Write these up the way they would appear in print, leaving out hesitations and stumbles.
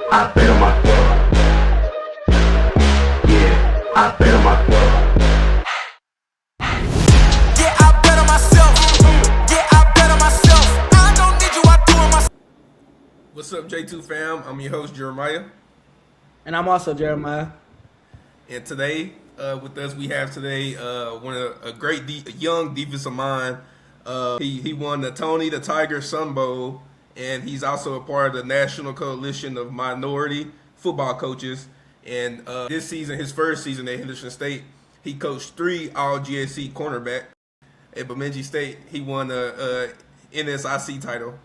I bet on myself. Yeah, I bet on myself. Yeah, I bet on myself. Yeah, I bet on myself. I don't need you, I do it myself. What's up, J2 fam? I'm your host, Jeremiah. And I'm also Jeremiah. And today, with us, we have today a great young defensive mind. He won the Tony the Tiger Sun Bowl, and he's also a part of the National Coalition of Minority Football Coaches. And this season, his first season at Henderson State, he coached 3 All-GSC cornerbacks. At Bemidji State, he won a NSIC title.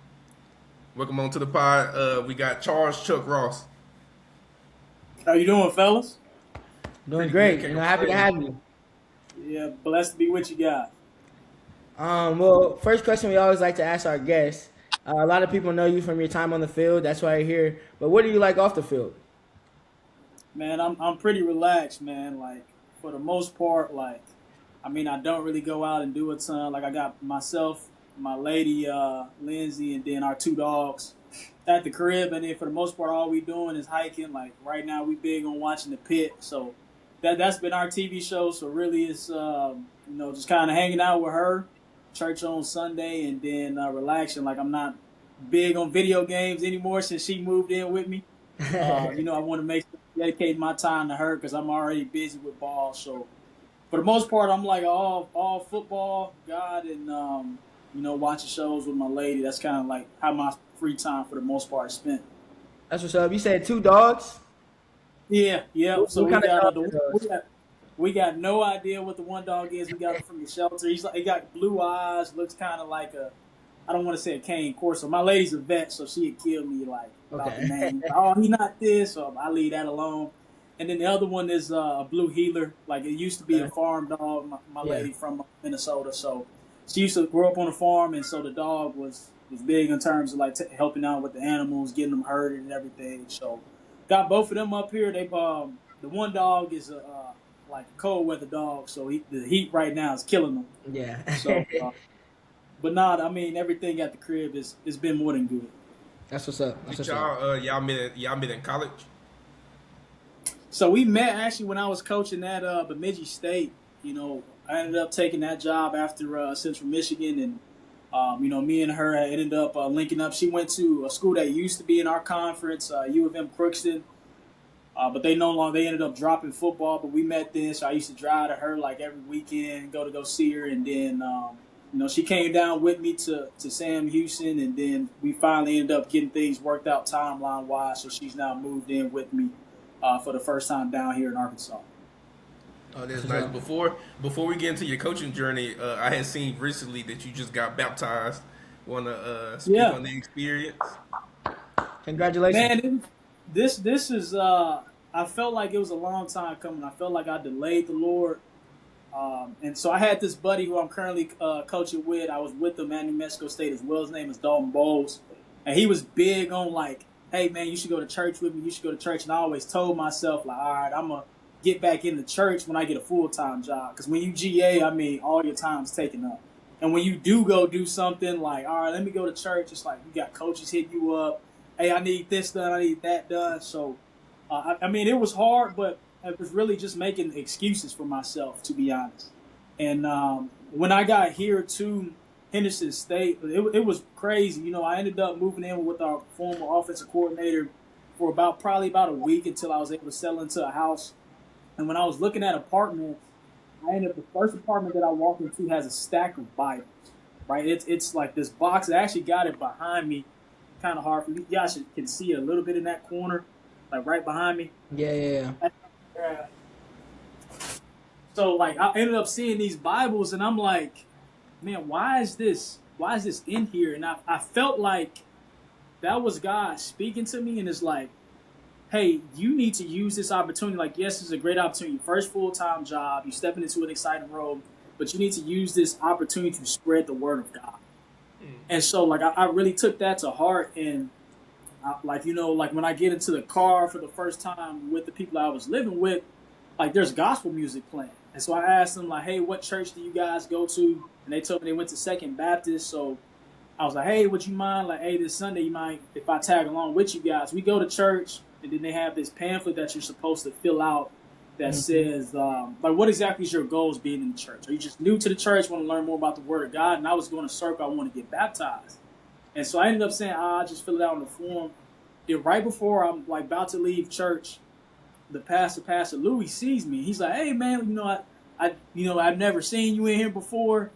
Welcome on to the pod. We got Charles Chuck Ross. How you doing, fellas? Doing Pretty great. good. You know, happy to have you. Yeah, blessed to be with you guys. Well, first question we always like to ask our guests. A lot of people know you from your time on the field. That's why you're here. But what do you like off the field? Man, I'm pretty relaxed, man. Like, for the most part, I don't really go out and do a ton. Like, I got myself, my lady, Lindsay, and then our 2 dogs at the crib. And then for the most part, all we doing is hiking. Like, right now, we big on watching The Pit. So that's been our TV show. So really it's, just kind of hanging out with her, church on Sunday, and then relaxing. Like, I'm not big on video games anymore since she moved in with me. I want to make sure I dedicate my time to her because I'm already busy with ball. So for the most part, I'm like all football, God, and watching shows with my lady. That's kind of like how my free time for the most part is spent. That's what's up. You said 2 dogs? Yeah. So What kind of dog is we got no idea what the one dog is. We got him from the shelter. He got blue eyes, looks kind of like I don't want to say a cane corso. My lady's a vet, so she'd kill me about the name. Oh, he's not this, so I leave that alone. And then the other one is a blue heeler. Like, it used to be a farm dog. My lady from Minnesota, so she used to grow up on a farm, and so the dog was big in terms of like helping out with the animals, getting them herded and everything. So got both of them up here. They the one dog is like a cold weather dog, so the heat right now is killing them. Yeah. So. But not, everything at the crib has been more than good. That's what's up. That's Did what's up. y'all met in college? So we met actually when I was coaching at Bemidji State. I ended up taking that job after Central Michigan, and me and her ended up linking up. She went to a school that used to be in our conference, U of M Crookston, but they ended up dropping football. But we met then, so I used to drive to her like every weekend, go see her, and then. She came down with me to Sam Houston, and then we finally ended up getting things worked out timeline-wise, so she's now moved in with me for the first time down here in Arkansas. Oh, that's nice. Before we get into your coaching journey, I had seen recently that you just got baptized. Want to speak on the experience? Congratulations. Man, this is I felt like it was a long time coming. I felt like I delayed the Lord. And so I had this buddy who I'm currently coaching with. I was with him at New Mexico State as well. His name is Dalton Bowles. And he was big on like, hey, man, you should go to church with me. You should go to church. And I always told myself, like, all right, I'm going to get back into church when I get a full-time job. Because when you GA, all your time's taken up. And when you do go do something like, all right, let me go to church, it's like you got coaches hitting you up. Hey, I need this done. I need that done. So, it was hard, but I was really just making excuses for myself, to be honest. And when I got here to Henderson State, it was crazy. I ended up moving in with our former offensive coordinator for probably about a week until I was able to settle into a house. And when I was looking at apartments, the first apartment that I walked into has a stack of Bibles, right? It's like this box. I actually got it behind me. Kind of hard for you. Y'all can see it a little bit in that corner, like right behind me. Yeah. So like I ended up seeing these Bibles, and I'm like, man, why is this in here? And I felt like that was God speaking to me, and it's like, hey, you need to use this opportunity. Like, yes, it's a great opportunity. First full-time job, you're stepping into an exciting role, but you need to use this opportunity to spread the word of God. And so like I really took that to heart, and like when I get into the car for the first time with the people I was living with, like there's gospel music playing. And so I asked them like, hey, what church do you guys go to? And they told me they went to Second Baptist. So I was like, hey, would you mind? Like, hey, this Sunday, you mind if I tag along with you guys? We go to church. and then they have this pamphlet that you're supposed to fill out that says, like, what exactly is your goals being in the church? Are you just new to the church, want to learn more about the Word of God? And I was going to circle, I want to get baptized. And so I ended up saying, I'll just fill it out on the form. Then right before I'm like about to leave church, the Pastor Louis sees me. He's like, hey man, I've never seen you in here before.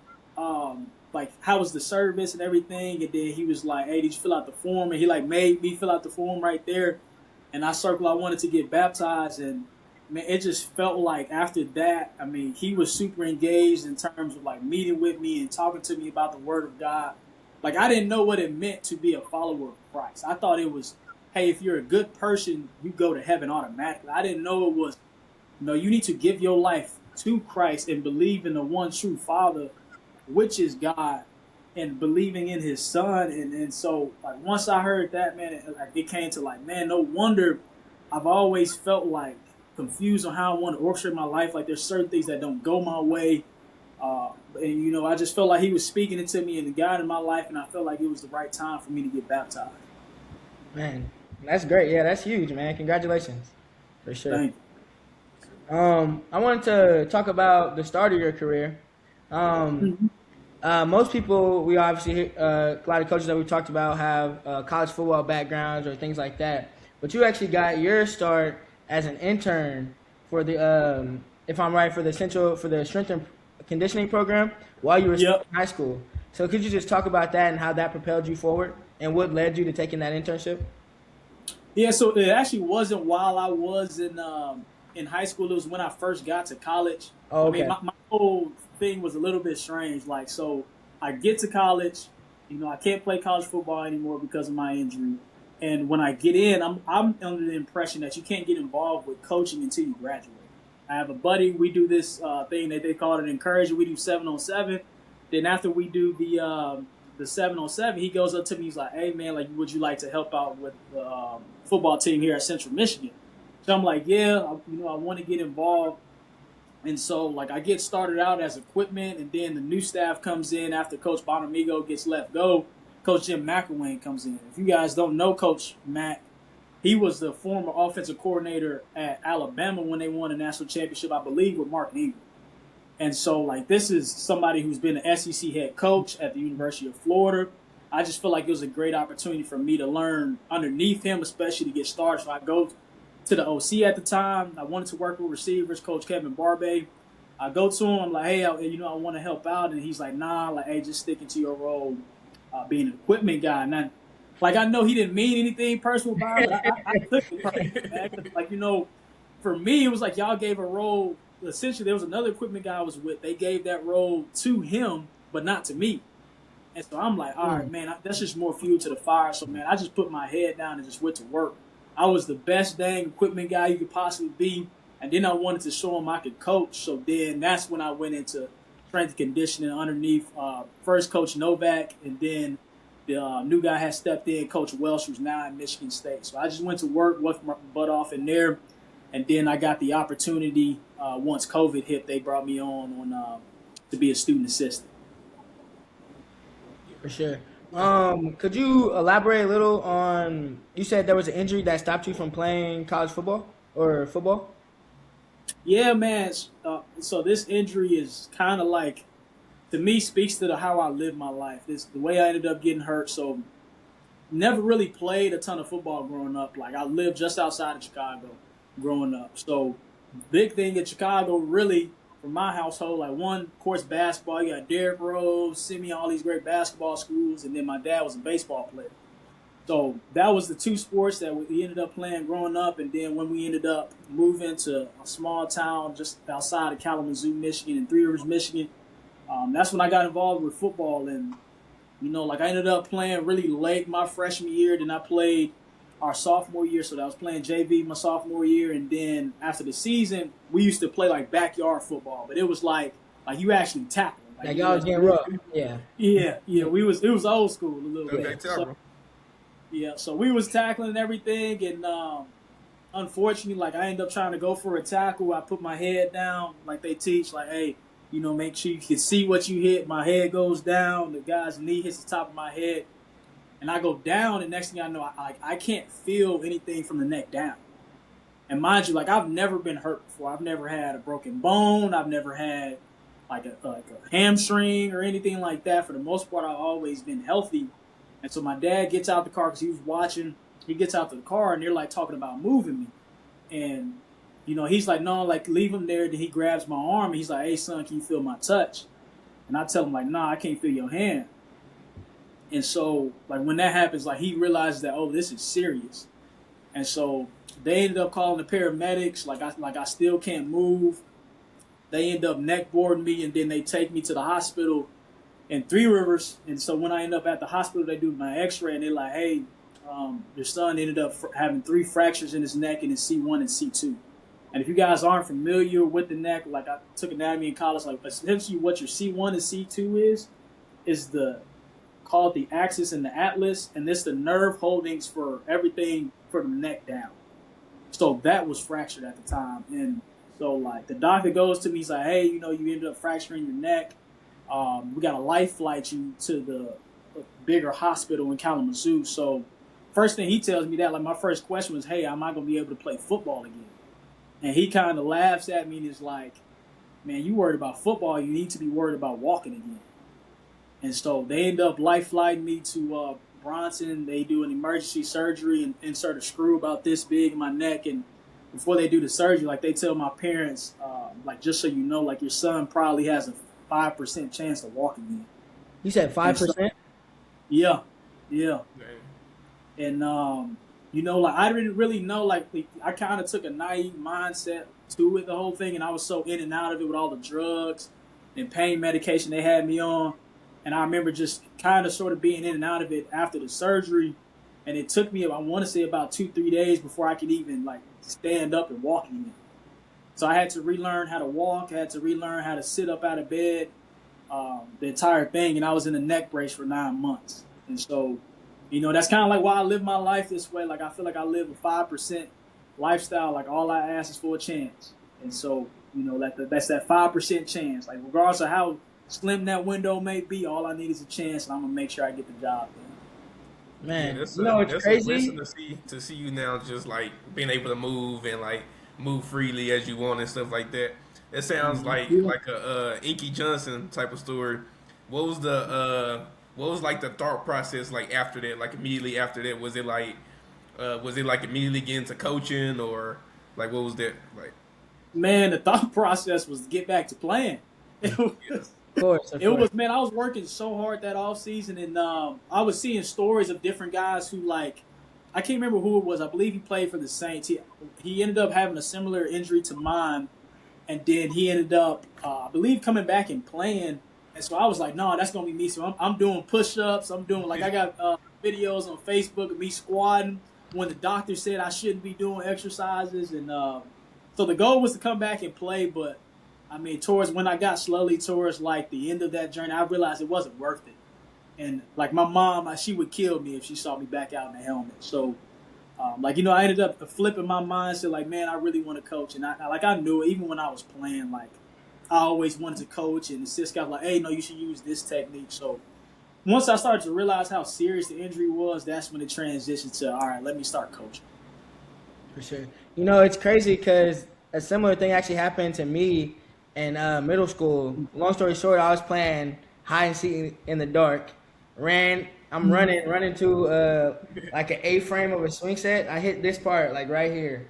Like, how was the service and everything? And then he was like, hey, did you fill out the form? And he like made me fill out the form right there. And I circled, I wanted to get baptized. And man, it just felt like after that, I mean, he was super engaged in terms of like meeting with me and talking to me about the Word of God. Like, I didn't know what it meant to be a follower of Christ. I thought it was, hey, if you're a good person, you go to heaven automatically. I didn't know it was, you need to give your life to Christ and believe in the one true Father, which is God, and believing in His Son. And so, like, once I heard that, man, it came to like, man, no wonder I've always felt like confused on how I want to orchestrate my life. Like, there's certain things that don't go my way. And, I just felt like He was speaking it to me and guiding my life, and I felt like it was the right time for me to get baptized. Man, that's great. Yeah, that's huge, man. Congratulations. For sure. Thank you. I wanted to talk about the start of your career. Most people, we obviously, a lot of coaches that we talked about have college football backgrounds or things like that. But you actually got your start as an intern for the, if I'm right, for the strength and conditioning program while you were still in high school. So could you just talk about that and how that propelled you forward and what led you to taking that internship? Yeah, so it actually wasn't while I was in high school. It was when I first got to college. Oh, okay. I mean, my whole thing was a little bit strange. Like, so I get to college, I can't play college football anymore because of my injury. And when I get in, I'm under the impression that you can't get involved with coaching until you graduate. I have a buddy. We do this thing that they call it encouragement. We do 7-on-7. Then after we do the 7-on-7, he goes up to me. He's like, "Hey man, like, would you like to help out with the football team here at Central Michigan?" So I'm like, "Yeah, I want to get involved." And so, like, I get started out as equipment, and then the new staff comes in after Coach Bonamigo gets let go. Coach Jim McElwain comes in. If you guys don't know Coach Mac, he was the former offensive coordinator at Alabama when they won a national championship, I believe, with Mark Ingram. And so, like, this is somebody who's been an SEC head coach at the University of Florida. I just feel like it was a great opportunity for me to learn underneath him, especially to get started. So I go to the OC at the time. I wanted to work with receivers, Coach Kevin Barbay. I go to him. I'm like, hey, I want to help out. And he's like, nah, like, hey, just sticking to your role, being an equipment guy. And I know he didn't mean anything personal about it, but I took it. Like, for me, it was like y'all gave a role. Essentially, there was another equipment guy I was with. They gave that role to him, but not to me. And so I'm like, all right, man, that's just more fuel to the fire. So, man, I just put my head down and just went to work. I was the best dang equipment guy you could possibly be. And then I wanted to show him I could coach. So then that's when I went into strength and conditioning underneath first Coach Novak, and then the new guy had stepped in, Coach Welsh, who's now at Michigan State. So I just went to work, worked my butt off in there. And then I got the opportunity, once COVID hit, they brought me on to be a student assistant. For sure. Could you elaborate a little on, you said there was an injury that stopped you from playing college football or football? Yeah, man. So this injury is kind of like, to me, speaks to how I live my life. The way I ended up getting hurt. So never really played a ton of football growing up. Like, I lived just outside of Chicago growing up. So big thing in Chicago, really, for my household, like, one, of course, basketball. You got Derrick Rose, Simeon, all these great basketball schools, and then my dad was a baseball player. So that was the two sports that we ended up playing growing up. And then when we ended up moving to a small town just outside of Kalamazoo, Michigan, and Three Rivers, Michigan, that's when I got involved with football. And, like, I ended up playing really late my freshman year. Then I played our sophomore year, so I was playing JV my sophomore year. And then after the season, we used to play, like, backyard football. But it was like you actually tackle. Like y'all was getting rough. Yeah. Yeah. It was old school a little Okay, bit. terrible. So we was tackling and everything, and unfortunately, like, I ended up trying to go for a tackle. I put my head down, like they teach, like, hey, make sure you can see what you hit. My head goes down. The guy's knee hits the top of my head. and I go down, and next thing I know, I can't feel anything from the neck down. And mind you, like, I've never been hurt before. I've never had a broken bone. I've never had like a hamstring or anything like that. For the most part, I've always been healthy. And so my dad gets out the car because he was watching. He gets out the car, and they're like talking about moving me. And, he's like, no, like, leave him there. Then he grabs my arm, and he's like, hey, son, can you feel my touch? And I tell him, like, nah, I can't feel your hand. And so, like, when that happens, like, he realizes that, oh, this is serious. And so they ended up calling the paramedics. Like I still can't move. They end up neck boarding me, and then they take me to the hospital in Three Rivers. And so when I end up at the hospital, they do my X-ray, and they're like, "Hey, your son ended up having 3 fractures in his neck in his C1 and C2." And if you guys aren't familiar with the neck, like, I took anatomy in college, like, essentially what your C1 and C2 is called the axis and the atlas, and this the nerve holdings for everything from the neck down. So that was fractured at the time. And so, like, the doctor goes to me, he's like, hey, you ended up fracturing your neck. We got to life flight you to the bigger hospital in Kalamazoo. So first thing he tells me that, like, my first question was, hey, am I going to be able to play football again? And he kind of laughs at me and is like, man, you worried about football, you need to be worried about walking again. And so they end up life flighting me to Bronson. They do an emergency surgery and insert a screw about this big in my neck. And before they do the surgery, like, they tell my parents, like, just so you know, like, your son probably has a 5% chance of walking again. You said 5%? Yeah. And, like, I didn't really know, like, I kind of took a naive mindset to it, the whole thing, and I was so in and out of it with all the drugs and pain medication they had me on. And I remember just kind of sort of being in and out of it after the surgery. And it took me, I want to say, about 2-3 days before I could even, like, stand up and walk again. So I had to relearn how to walk. I had to relearn how to sit up out of bed, the entire thing. And I was in a neck brace for 9 months. And so, that's kind of like why I live my life this way. Like, I feel like I live a 5% lifestyle. Like, all I ask is for a chance. And so, that's that 5% chance. Like, regardless of how slim that window may be, all I need is a chance, and I'm going to make sure I get the job done. Man, it's crazy? A blessing to see you now, just, like, being able to move and, like, move freely as you want and stuff like that. It sounds like a Inky Johnson type of story. What was like the thought process like after that? Like, immediately after that, was it like immediately getting into coaching, or like what was that like? Man, the thought process was to get back to playing. It was, man, I was working so hard that off season, and I was seeing stories of different guys who, like, I can't remember who it was. I believe he played for the Saints. He ended up having a similar injury to mine, and then he ended up, I believe, coming back and playing. And so I was like, no, that's gonna be me. So I'm doing push-ups. I'm doing, like, I got videos on Facebook of me squatting when the doctor said I shouldn't be doing exercises, and so the goal was to come back and play, but I mean, when I got slowly towards, like, the end of that journey, I realized it wasn't worth it. And, like, my mom, she would kill me if she saw me back out in the helmet. So, I ended up flipping my mindset, like, man, I really want to coach. And I knew it, even when I was playing, like, I always wanted to coach. And the assist guy was like, hey, no, you should use this technique. So once I started to realize how serious the injury was, that's when it transitioned to, all right, let me start coaching. For sure. It's crazy because a similar thing actually happened to me in middle school. Long story short, I was playing hide and seek in the dark. I'm running to like an A-frame of a swing set. I hit this part, like, right here.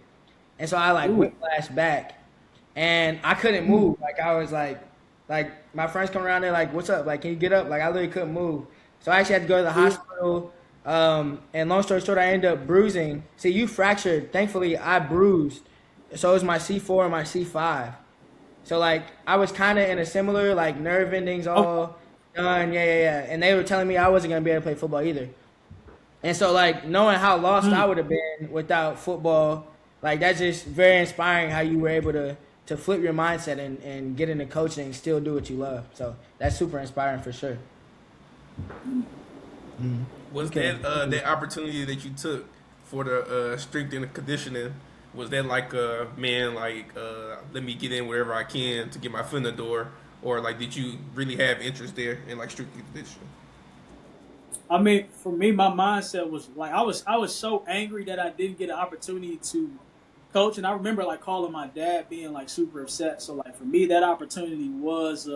And so I, like, whiplash back. And I couldn't move. Like, I was like my friends come around there like, what's up? Like, can you get up? Like, I literally couldn't move. So I actually had to go to the hospital. And long story short, I ended up bruising. See, you fractured. Thankfully, I bruised. So it was my C4 and my C5. So, like, I was kind of in a similar, like, nerve endings all done. Yeah. And they were telling me I wasn't going to be able to play football either. And so, like, knowing how lost I would have been without football, like, that's just very inspiring how you were able to flip your mindset and get into coaching and still do what you love. So that's super inspiring for sure. Was that opportunity that you took for the strength and conditioning, was that like let me get in wherever I can to get my foot in the door, or like did you really have interest there in, like, strength and conditioning? I mean, for me, my mindset was like I was so angry that I didn't get an opportunity to coach, and I remember like calling my dad, being like super upset. So like for me, that opportunity was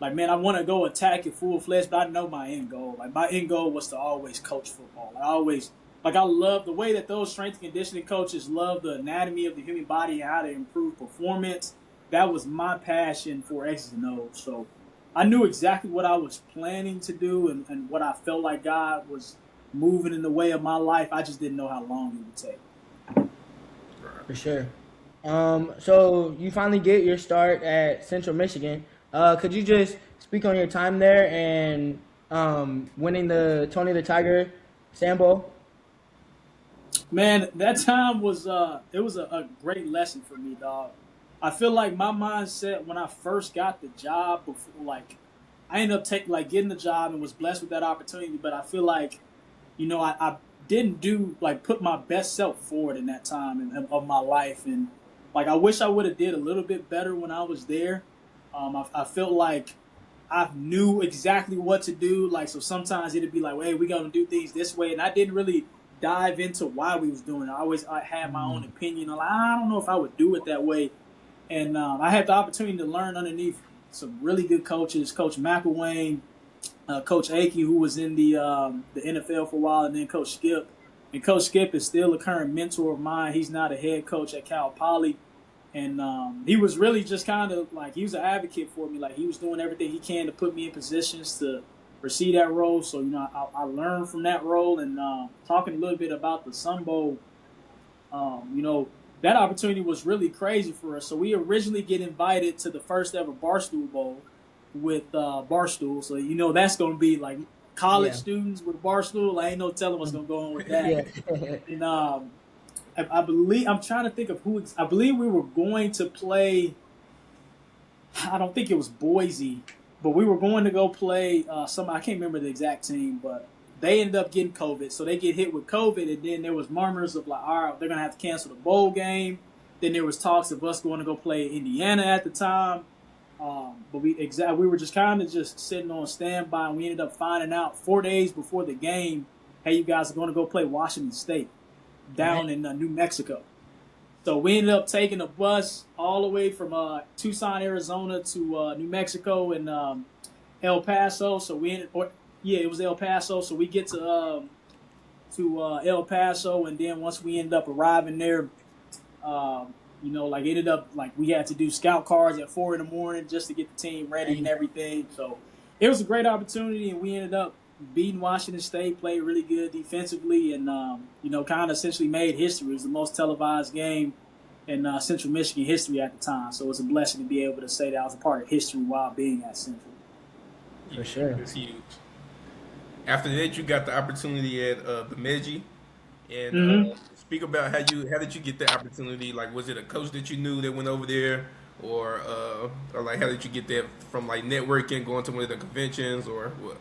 like, man, I want to go attack it full fledged, but I know my end goal. Like my end goal was to always coach football. I always like I love the way that those strength and conditioning coaches love the anatomy of the human body and how to improve performance. That was my passion for X's and O's. So I knew exactly what I was planning to do and what I felt like God was moving in the way of my life. I just didn't know how long it would take. For sure. So you finally get your start at Central Michigan. Could you just speak on your time there and winning the Tony the Tiger Sambo? Man, that time was it was a great lesson for me, dog. I feel like my mindset when I first got the job, before, like I ended up getting the job and was blessed with that opportunity. But I feel like, I didn't put my best self forward in that time of my life, and like I wish I would have did a little bit better when I was there. I felt like I knew exactly what to do. Like so, sometimes it'd be like, "Hey, we gonna do things this way," and I didn't really dive into why we was doing it. I had my own opinion. Like, I don't know if I would do it that way. And I had the opportunity to learn underneath some really good coaches, Coach McElwain, Coach Akey, who was in the NFL for a while, and then Coach Skip. And Coach Skip is still a current mentor of mine. He's not a head coach at Cal Poly. And he was really just kind of like, he was an advocate for me. Like, he was doing everything he can to put me in positions to receive that role. So, I learned from that role. And talking a little bit about the Sun Bowl, that opportunity was really crazy for us. So we originally get invited to the first ever Barstool Bowl with Barstool. So, that's going to be like college students with Barstool. I ain't no telling what's going to go on with that. And I believe, I'm trying to think of I believe we were going to play, I don't think it was Boise, but we were going to go play I can't remember the exact team, but they ended up getting COVID. So they get hit with COVID, and then there was murmurs of like, all right, they're going to have to cancel the bowl game. Then there was talks of us going to go play Indiana at the time. But we were just kind of just sitting on standby, and we ended up finding out 4 days before the game, hey, you guys are going to go play Washington State down in New Mexico. So we ended up taking a bus all the way from Tucson, Arizona to New Mexico and El Paso. So it was El Paso. So we get to El Paso, and then once we ended up arriving there, ended up like we had to do scout cards at 4 a.m. just to get the team ready and everything. So it was a great opportunity, and we ended up beating Washington State, played really good defensively, and kind of essentially made history. It was the most televised game in Central Michigan history at the time. So it was a blessing to be able to say that I was a part of history while being at Central. For sure. It's huge. After that, you got the opportunity at Bemidji, and speak about how did you get the opportunity? Like, was it a coach that you knew that went over there, or like how did you get that from like networking, going to one of the conventions, or what?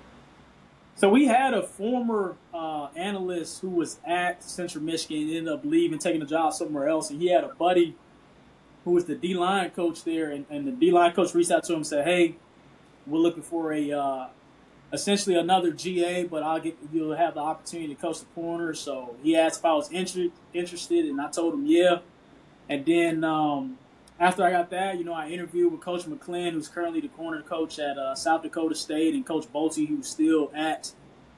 So we had a former analyst who was at Central Michigan, ended up leaving, taking a job somewhere else, and he had a buddy who was the D-line coach there, and the D-line coach reached out to him and said, hey, we're looking for essentially another GA, but you'll have the opportunity to coach the corner. So he asked if I was interested, and I told him yeah. And then after I got that, I interviewed with Coach McClin, who's currently the corner coach at South Dakota State, and Coach Bolte, who's still at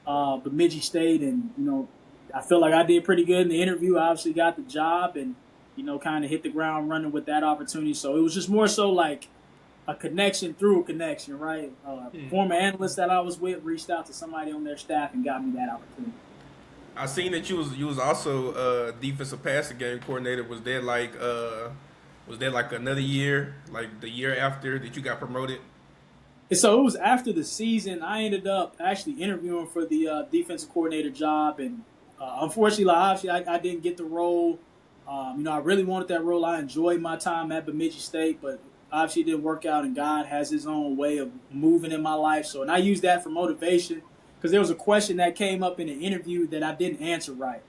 Bemidji State. And, I feel like I did pretty good in the interview. I obviously got the job and, kind of hit the ground running with that opportunity. So it was just more so like a connection through a connection, right? Former analyst that I was with reached out to somebody on their staff and got me that opportunity. I seen that you was also defensive passing game coordinator. Was that like another year, like the year after that you got promoted? And so it was after the season. I ended up actually interviewing for the defensive coordinator job, and unfortunately, obviously, I didn't get the role. I really wanted that role. I enjoyed my time at Bemidji State, but obviously it didn't work out, and God has his own way of moving in my life. So, and I used that for motivation, because there was a question that came up in an interview that I didn't answer right.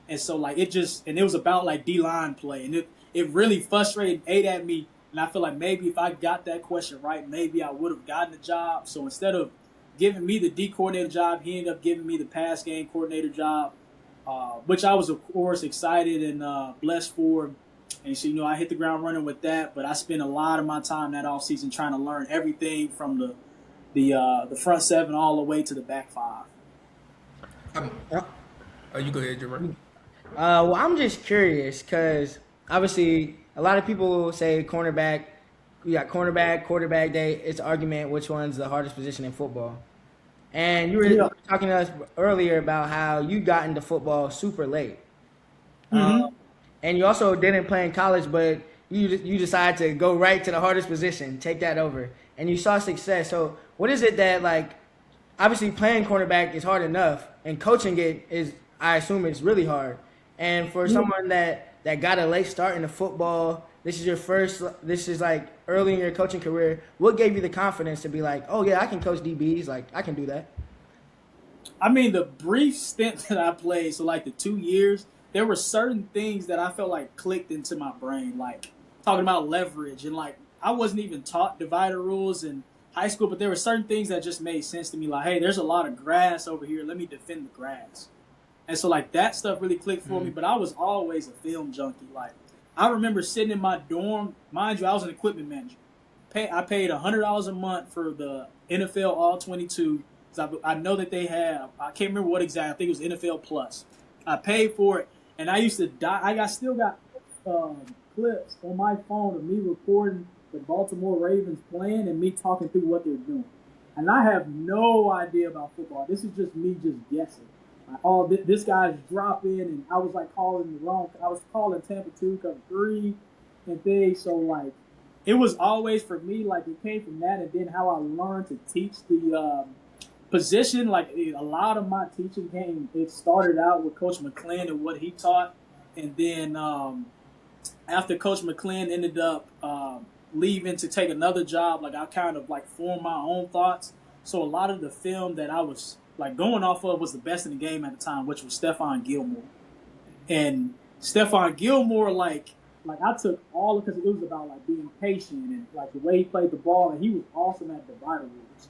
And so, like, it was about, like, D-line play. And it really frustrated, ate at me. And I feel like maybe if I got that question right, maybe I would have gotten the job. So instead of giving me the D coordinator job. He ended up giving me the pass game coordinator job, which I was, of course, excited and blessed for. And so, I hit the ground running with that. But I spent a lot of my time that offseason trying to learn everything from the front seven all the way to the back five. You go ahead, Jermaine. Well, I'm just curious because obviously a lot of people say cornerback. You got cornerback, quarterback day. It's an argument which one's the hardest position in football. And you were talking to us earlier about how you got into football super late. And you also didn't play in college, but you decided to go right to the hardest position, take that over, and you saw success. So what is it that, like, obviously playing cornerback is hard enough, and coaching it is, I assume, it's really hard. And for someone that got a late start in the football, this is like early in your coaching career, what gave you the confidence to be like, oh yeah, I can coach DBs, like I can do that? I mean, the brief stint that I played, so like the 2 years, there were certain things that I felt like clicked into my brain, like talking about leverage. And like, I wasn't even taught divider rules in high school, but there were certain things that just made sense to me. Like, hey, there's a lot of grass over here. Let me defend the grass. And so like that stuff really clicked for me, but I was always a film junkie. Like, I remember sitting in my dorm, mind you, I was an equipment manager. I paid $100 a month for the NFL All-22. I know that they have, I can't remember what exact, I think it was NFL Plus. I paid for it, and I used to die. I still got clips on my phone of me recording the Baltimore Ravens playing and me talking through what they're doing. And I have no idea about football. This is just me just guessing. Like, this guy's dropping, and I was like calling the wrong. I was calling Tampa 2 cover 3 and things. So like, it was always for me, like it came from that, and then how I learned to teach the position. Like a lot of my teaching it started out with Coach McClin and what he taught, and then after Coach McClin ended up leaving to take another job, like I kind of like formed my own thoughts. So a lot of the film that I was like going off of was the best in the game at the time, which was Stephon Gilmore. And Stephon Gilmore, like I took all of, because it was about like being patient and like the way he played the ball, and he was awesome at divider rules.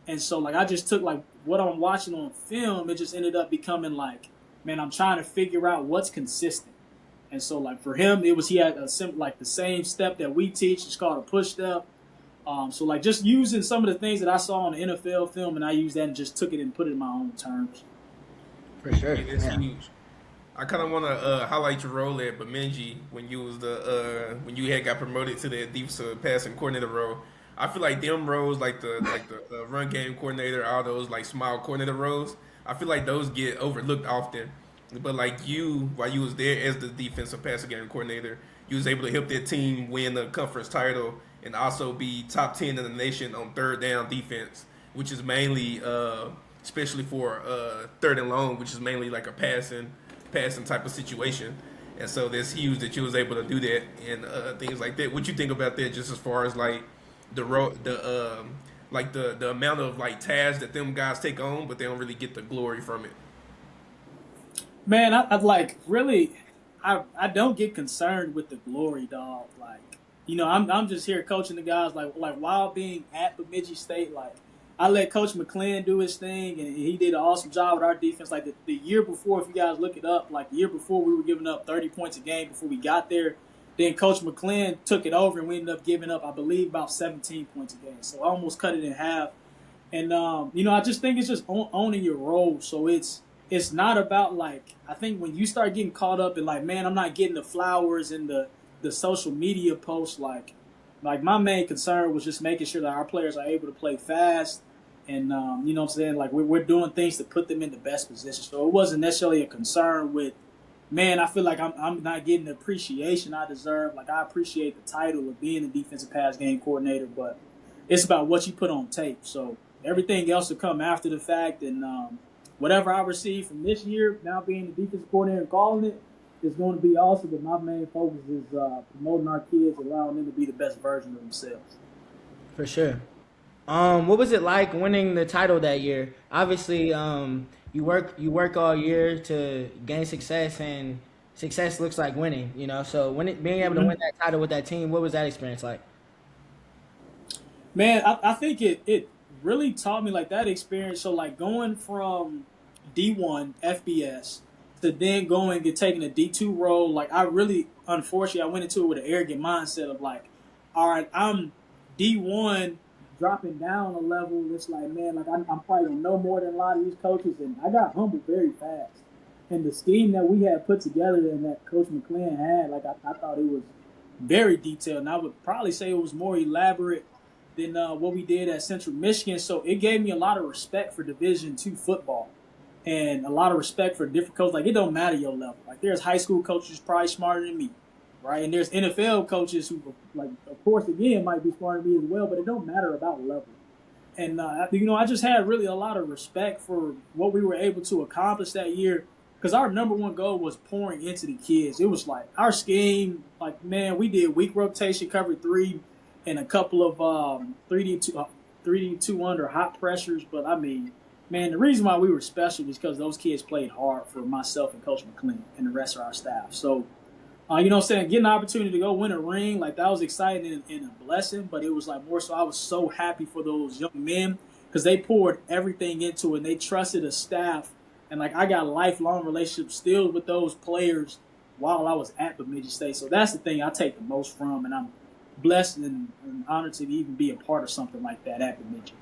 And so like I just took like what I'm watching on film, it just ended up becoming like, man, I'm trying to figure out what's consistent. And so like for him, he had like the same step that we teach. It's called a push step. So like just using some of the things that I saw on the NFL film, and I used that and just took it and put it in my own terms. For sure, it's huge. I kind of want to highlight your role at Bemidji when you was when you had got promoted to the defensive passing coordinator role. I feel like them roles, like the run game coordinator, all those like small coordinator roles, I feel like those get overlooked often. But like you, while you was there as the defensive passing game coordinator, you was able to help that team win the conference title and also be top 10 in the nation on third down defense, which is mainly, especially for third and long, which is mainly like a passing type of situation. And so that's huge that you was able to do that and things like that. What you think about that, just as far as like the amount of like tasks that them guys take on, but they don't really get the glory from it? Man, I like really, I don't get concerned with the glory, dog. Like, I'm just here coaching the guys. Like while being at Bemidji State, like I let Coach McClin do his thing, and he did an awesome job with our defense. Like the year before, if you guys look it up, like the year before we were giving up 30 points a game before we got there. Then Coach McClin took it over, and we ended up giving up, I believe, about 17 points a game. So I almost cut it in half. And I just think it's just owning your role. So it's not about like, I think when you start getting caught up in like, man, I'm not getting the flowers and the social media posts, like my main concern was just making sure that our players are able to play fast and, you know what I'm saying? Like we're doing things to put them in the best position. So it wasn't necessarily a concern with, man, I feel like I'm not getting the appreciation I deserve. Like I appreciate the title of being a defensive pass game coordinator, but it's about what you put on tape. So everything else will come after the fact. And, whatever I receive from this year, now being the defensive coordinator and calling it, is going to be awesome. But my main focus is promoting our kids, allowing them to be the best version of themselves. For sure. What was it like winning the title that year? Obviously, you work all year to gain success, and success looks like winning. So being able to win that title with that team, what was that experience like? Man, I think it really taught me like that experience. So like going from D1 FBS to then going and taking a D2 role, like I really, unfortunately, I went into it with an arrogant mindset of like, all right, I'm D1 dropping down a level. It's like, man, like I'm probably gonna know more than a lot of these coaches, and I got humbled very fast. And the scheme that we had put together and that Coach McClellan had, like I thought it was very detailed, and I would probably say it was more elaborate than what we did at Central Michigan. So it gave me a lot of respect for Division II football and a lot of respect for different coaches. Like, it don't matter your level. Like, there's high school coaches probably smarter than me, right? And there's NFL coaches who, like, of course, again, might be smarter than me as well, but it don't matter about level. And, I just had really a lot of respect for what we were able to accomplish that year, because our number one goal was pouring into the kids. It was like our scheme, like, man, we did weak rotation, cover 3, and a couple of 3D2 under hot pressures. But, I mean, man, the reason why we were special is because those kids played hard for myself and Coach McClellan and the rest of our staff. So, you know what I'm saying, getting an opportunity to go win a ring, like, that was exciting and a blessing. But it was, like, more so I was so happy for those young men because they poured everything into it, and they trusted a staff. And, like, I got lifelong relationships still with those players while I was at Bemidji State. So that's the thing I take the most from, and I'm blessed and honored to even be a part of something like that at Bemidji.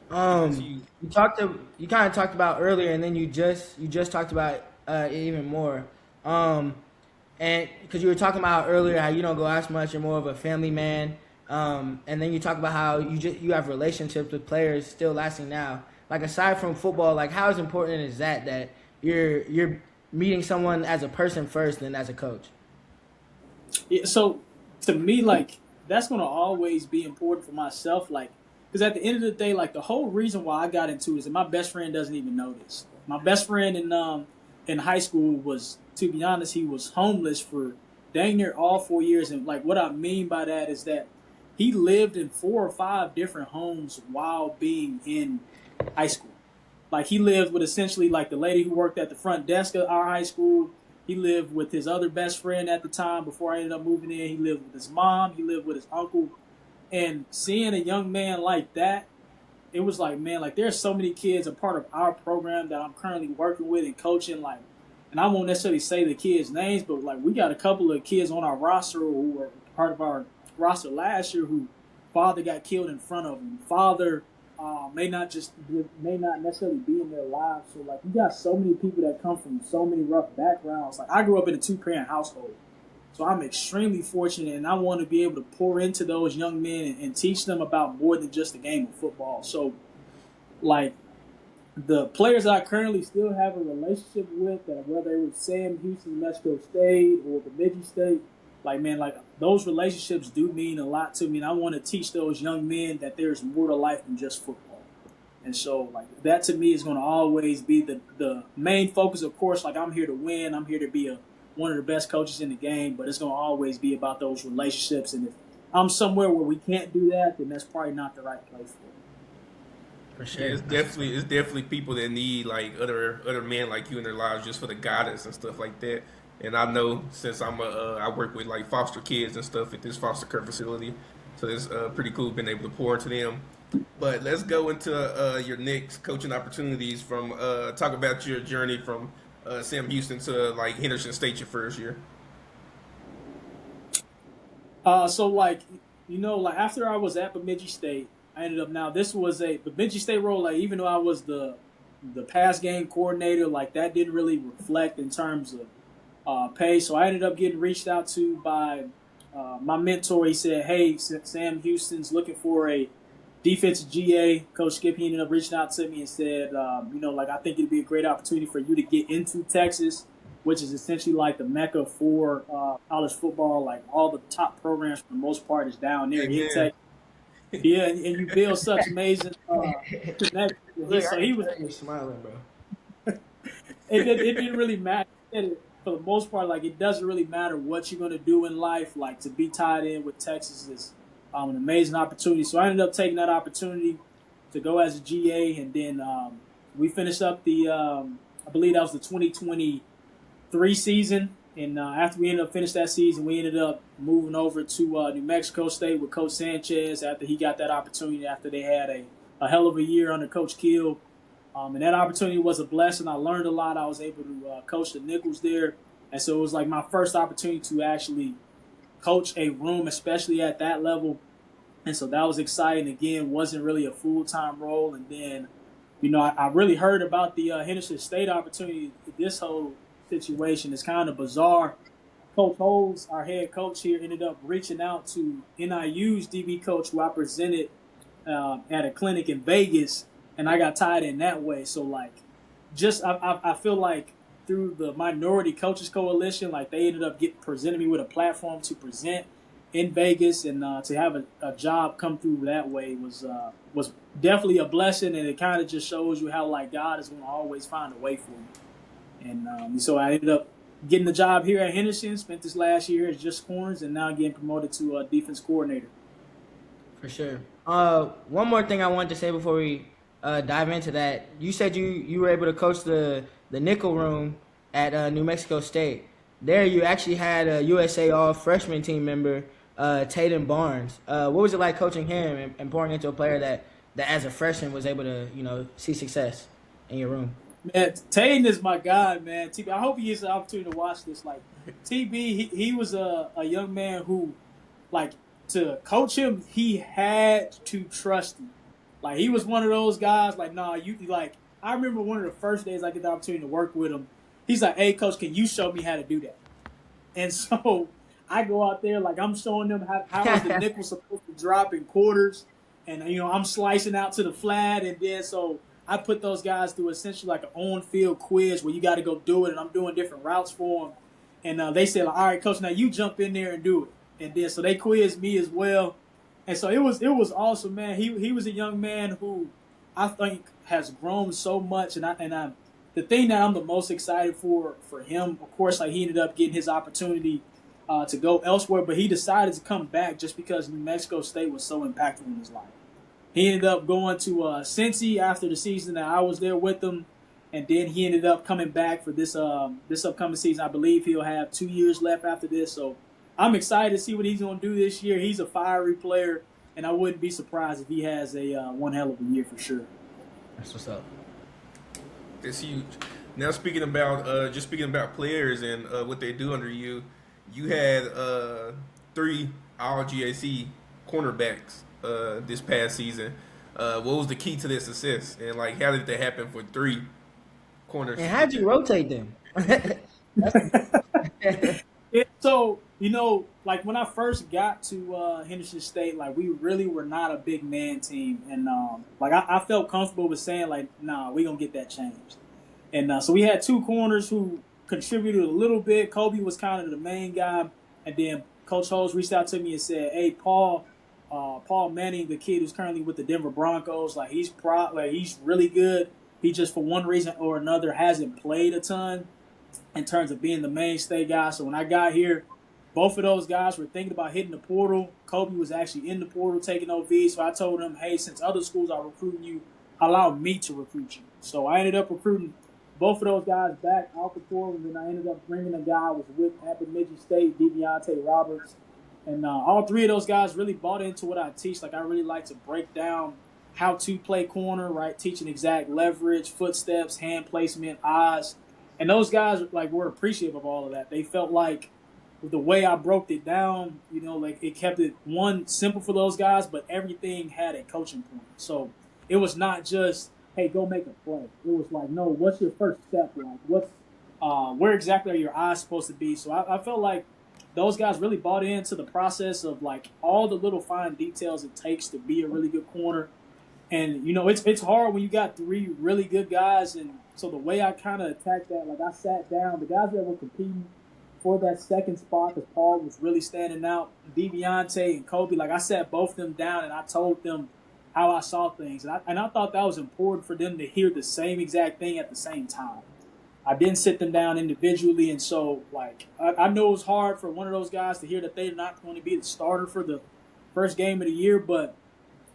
You kind of talked about earlier, and then you just talked about it even more. And because you were talking about earlier how you don't go as much, you're more of a family man. And then you talk about how you have relationships with players still lasting now. Like, aside from football, like, how important is that you're meeting someone as a person first, then as a coach? Yeah, so to me, like, that's going to always be important for myself, like, because at the end of the day, like, the whole reason why I got into it is that my best friend doesn't even know this. My best friend in high school was, to be honest, he was homeless for dang near all 4 years. And, like, what I mean by that is that he lived in 4 or 5 different homes while being in high school. Like, he lived with essentially, like, the lady who worked at the front desk of our high school. He lived with his other best friend at the time before I ended up moving in. He lived with his mom. He lived with his uncle. And seeing a young man like that, it was like, man, like, there's so many kids a part of our program that I'm currently working with and coaching, like, and I won't necessarily say the kids' names, but, like, we got a couple of kids on our roster who were part of our roster last year who father got killed in front of him. Father may not necessarily be in their lives. So, like, you got so many people that come from so many rough backgrounds. Like, I grew up in a 2-parent household, so I'm extremely fortunate, and I want to be able to pour into those young men and teach them about more than just the game of football. So, like, the players I currently still have a relationship with, whether it was Sam Houston, Mexico State, or Bemidji State, like, man, like, those relationships do mean a lot to me, and I want to teach those young men that there's more to life than just football. And so, like, that to me is going to always be the main focus. Of course, like, I'm here to win. I'm here to be one of the best coaches in the game, but it's going to always be about those relationships. And if I'm somewhere where we can't do that, then that's probably not the right place for it. For sure. Yeah, it's definitely people that need, like, other men like you in their lives just for the guidance and stuff like that. And I know, since I work with, like, foster kids and stuff at this foster care facility, so it's pretty cool being able to pour into them. But let's go into your next coaching opportunities from talk about your journey from Sam Houston to, like, Henderson State your first year. So, like, you know, like, after I was at Bemidji State, I ended up, now this was a Bemidji State role, like, even though I was the pass game coordinator, like, that didn't really reflect in terms of pay. So I ended up getting reached out to by my mentor. He said, hey, Sam Houston's looking for a defensive GA. Coach Skip, he ended up reaching out to me and said, you know, like, I think it'd be a great opportunity for you to get into Texas, which is essentially like the mecca for college football. Like, all the top programs for the most part is down there in Texas. Yeah, and you build such amazing connections. So he was smiling, bro. It didn't really matter. For the most part, like, it doesn't really matter what you're going to do in life. Like, to be tied in with Texas is an amazing opportunity. So I ended up taking that opportunity to go as a GA, and then we finished up I believe that was the 2023 season. And after we ended up finishing that season, we ended up moving over to New Mexico State with Coach Sanchez after he got that opportunity after they had a hell of a year under Coach Kill. And that opportunity was a blessing. I learned a lot. I was able to coach the Nickels there. And so it was like my first opportunity to actually coach a room, especially at that level. And so that was exciting. Again, wasn't really a full-time role. And then, I really heard about the Henderson State opportunity. This whole situation is kind of bizarre. Coach Holes, our head coach here, ended up reaching out to NIU's DB coach who I presented at a clinic in Vegas, and I got tied in that way. So, I feel like through the Minority Coaches Coalition, they ended up presenting me with a platform to present in Vegas, and to have a job come through that way was definitely a blessing, and it kind of just shows you how God is going to always find a way for you. And so I ended up getting the job here at Henderson, spent this last year as just corners, and now getting promoted to a defense coordinator. For sure. One more thing I wanted to say before we dive into that. You said you were able to coach the nickel room at New Mexico State. There you actually had a USA All-Freshman team member, Tatum Barnes. What was it like coaching him and pouring into a player that as a freshman was able to, see success in your room? Man, Tatum is my guy, man. TB, I hope he gets the opportunity to watch this. TB, he was a young man who, to coach him, he had to trust him. He was one of those guys, I remember one of the first days I get the opportunity to work with him. He's like, hey, coach, can you show me how to do that? And so I go out there, I'm showing them how is the nickel supposed to drop in quarters. And, I'm slicing out to the flat. And then so I put those guys through essentially an on-field quiz where you got to go do it. And I'm doing different routes for them. And they said, all right, coach, now you jump in there and do it. And then so they quizzed me as well. And so it was awesome, man. He was a young man who I think has grown so much. And the thing that I'm the most excited for him, of course, he ended up getting his opportunity to go elsewhere, but he decided to come back just because New Mexico State was so impactful in his life. He ended up going to Cincy after the season that I was there with him, and then he ended up coming back for this upcoming season. I believe he'll have 2 years left after this, so I'm excited to see what he's going to do this year. He's a fiery player, and I wouldn't be surprised if he has a one hell of a year for sure. That's what's up. It's huge. Now speaking about players and what they do under you, you had 3 All-GAC cornerbacks this past season. What was the key to their success, and how did that happen for 3 corners? And how'd you rotate them? So when I first got to Henderson State, we really were not a big man team, and I felt comfortable with saying nah, we gonna get that changed. And so we had 2 corners who contributed a little bit. Kobe was kind of the main guy, and then Coach Holes reached out to me and said, "Hey, Paul Manning, the kid who's currently with the Denver Broncos, he's really good. He just for one reason or another hasn't played a ton in terms of being the mainstay guy." So when I got here, both of those guys were thinking about hitting the portal. Kobe was actually in the portal taking OV, so I told him, hey, since other schools are recruiting you, allow me to recruit you. So I ended up recruiting both of those guys back out the portal, and then I ended up bringing a guy I was with at Bemidji State, Deviante Roberts. And all 3 of those guys really bought into what I teach. I really like to break down how to play corner, right? Teaching exact leverage, footsteps, hand placement, eyes. And those guys, were appreciative of all of that. They felt like the way I broke it down, it kept it, one, simple for those guys, but everything had a coaching point. So it was not just, hey, go make a play. It was no, what's your first step like? Where exactly are your eyes supposed to be? So I felt like those guys really bought into the process of all the little fine details it takes to be a really good corner. And, it's hard when you got 3 really good guys. And so the way I kind of attacked that, I sat down, the guys that were competing for that second spot, because Paul was really standing out, Deviante and Kobe, I sat both of them down and I told them how I saw things. And I thought that was important for them to hear the same exact thing at the same time. I didn't sit them down individually, and so I know it was hard for one of those guys to hear that they're not going to be the starter for the first game of the year, but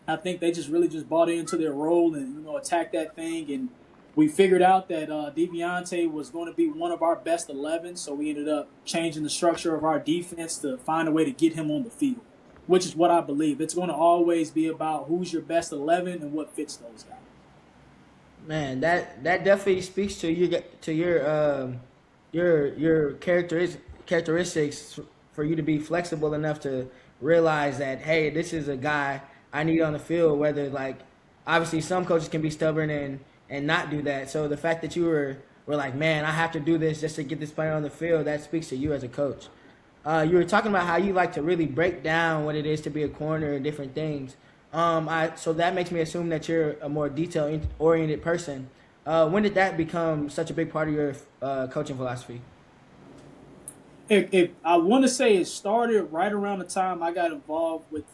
I think they just really bought into their role and attacked that thing. And we figured out that Deviante was going to be one of our best 11, so we ended up changing the structure of our defense to find a way to get him on the field, which is what I believe. It's going to always be about who's your best 11 and what fits those guys. Man, that definitely speaks to your characteristics for you to be flexible enough to realize that, hey, this is a guy I need on the field. Whether, like, obviously some coaches can be stubborn and not do that. So the fact that you were like, man, I have to do this just to get this player on the field, that speaks to you as a coach. You were talking about how you like to really break down what it is to be a corner and different things. So that makes me assume that you're a more detail-oriented person. When did that become such a big part of your coaching philosophy? I want to say it started right around the time I got involved with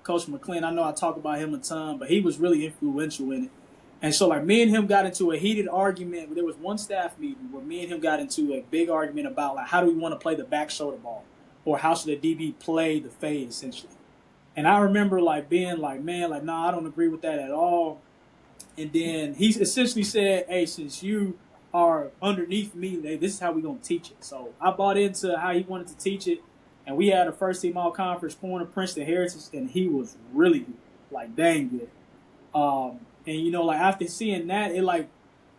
Coach McLean. I know I talk about him a ton, but he was really influential in it. And so, like, me and him got into a heated argument. There was one staff meeting where me and him got into a big argument about, like, how do we want to play the back shoulder ball, or how should a DB play the fade, essentially. And I remember, like, being like, man, like, nah, I don't agree with that at all. And then he essentially said, hey, since you are underneath me, this is how we're going to teach it. So I bought into how he wanted to teach it. And we had a first-team all-conference corner, Princeton Heritage, and he was really good, like, dang good. And, you know, like, after seeing that, it, like,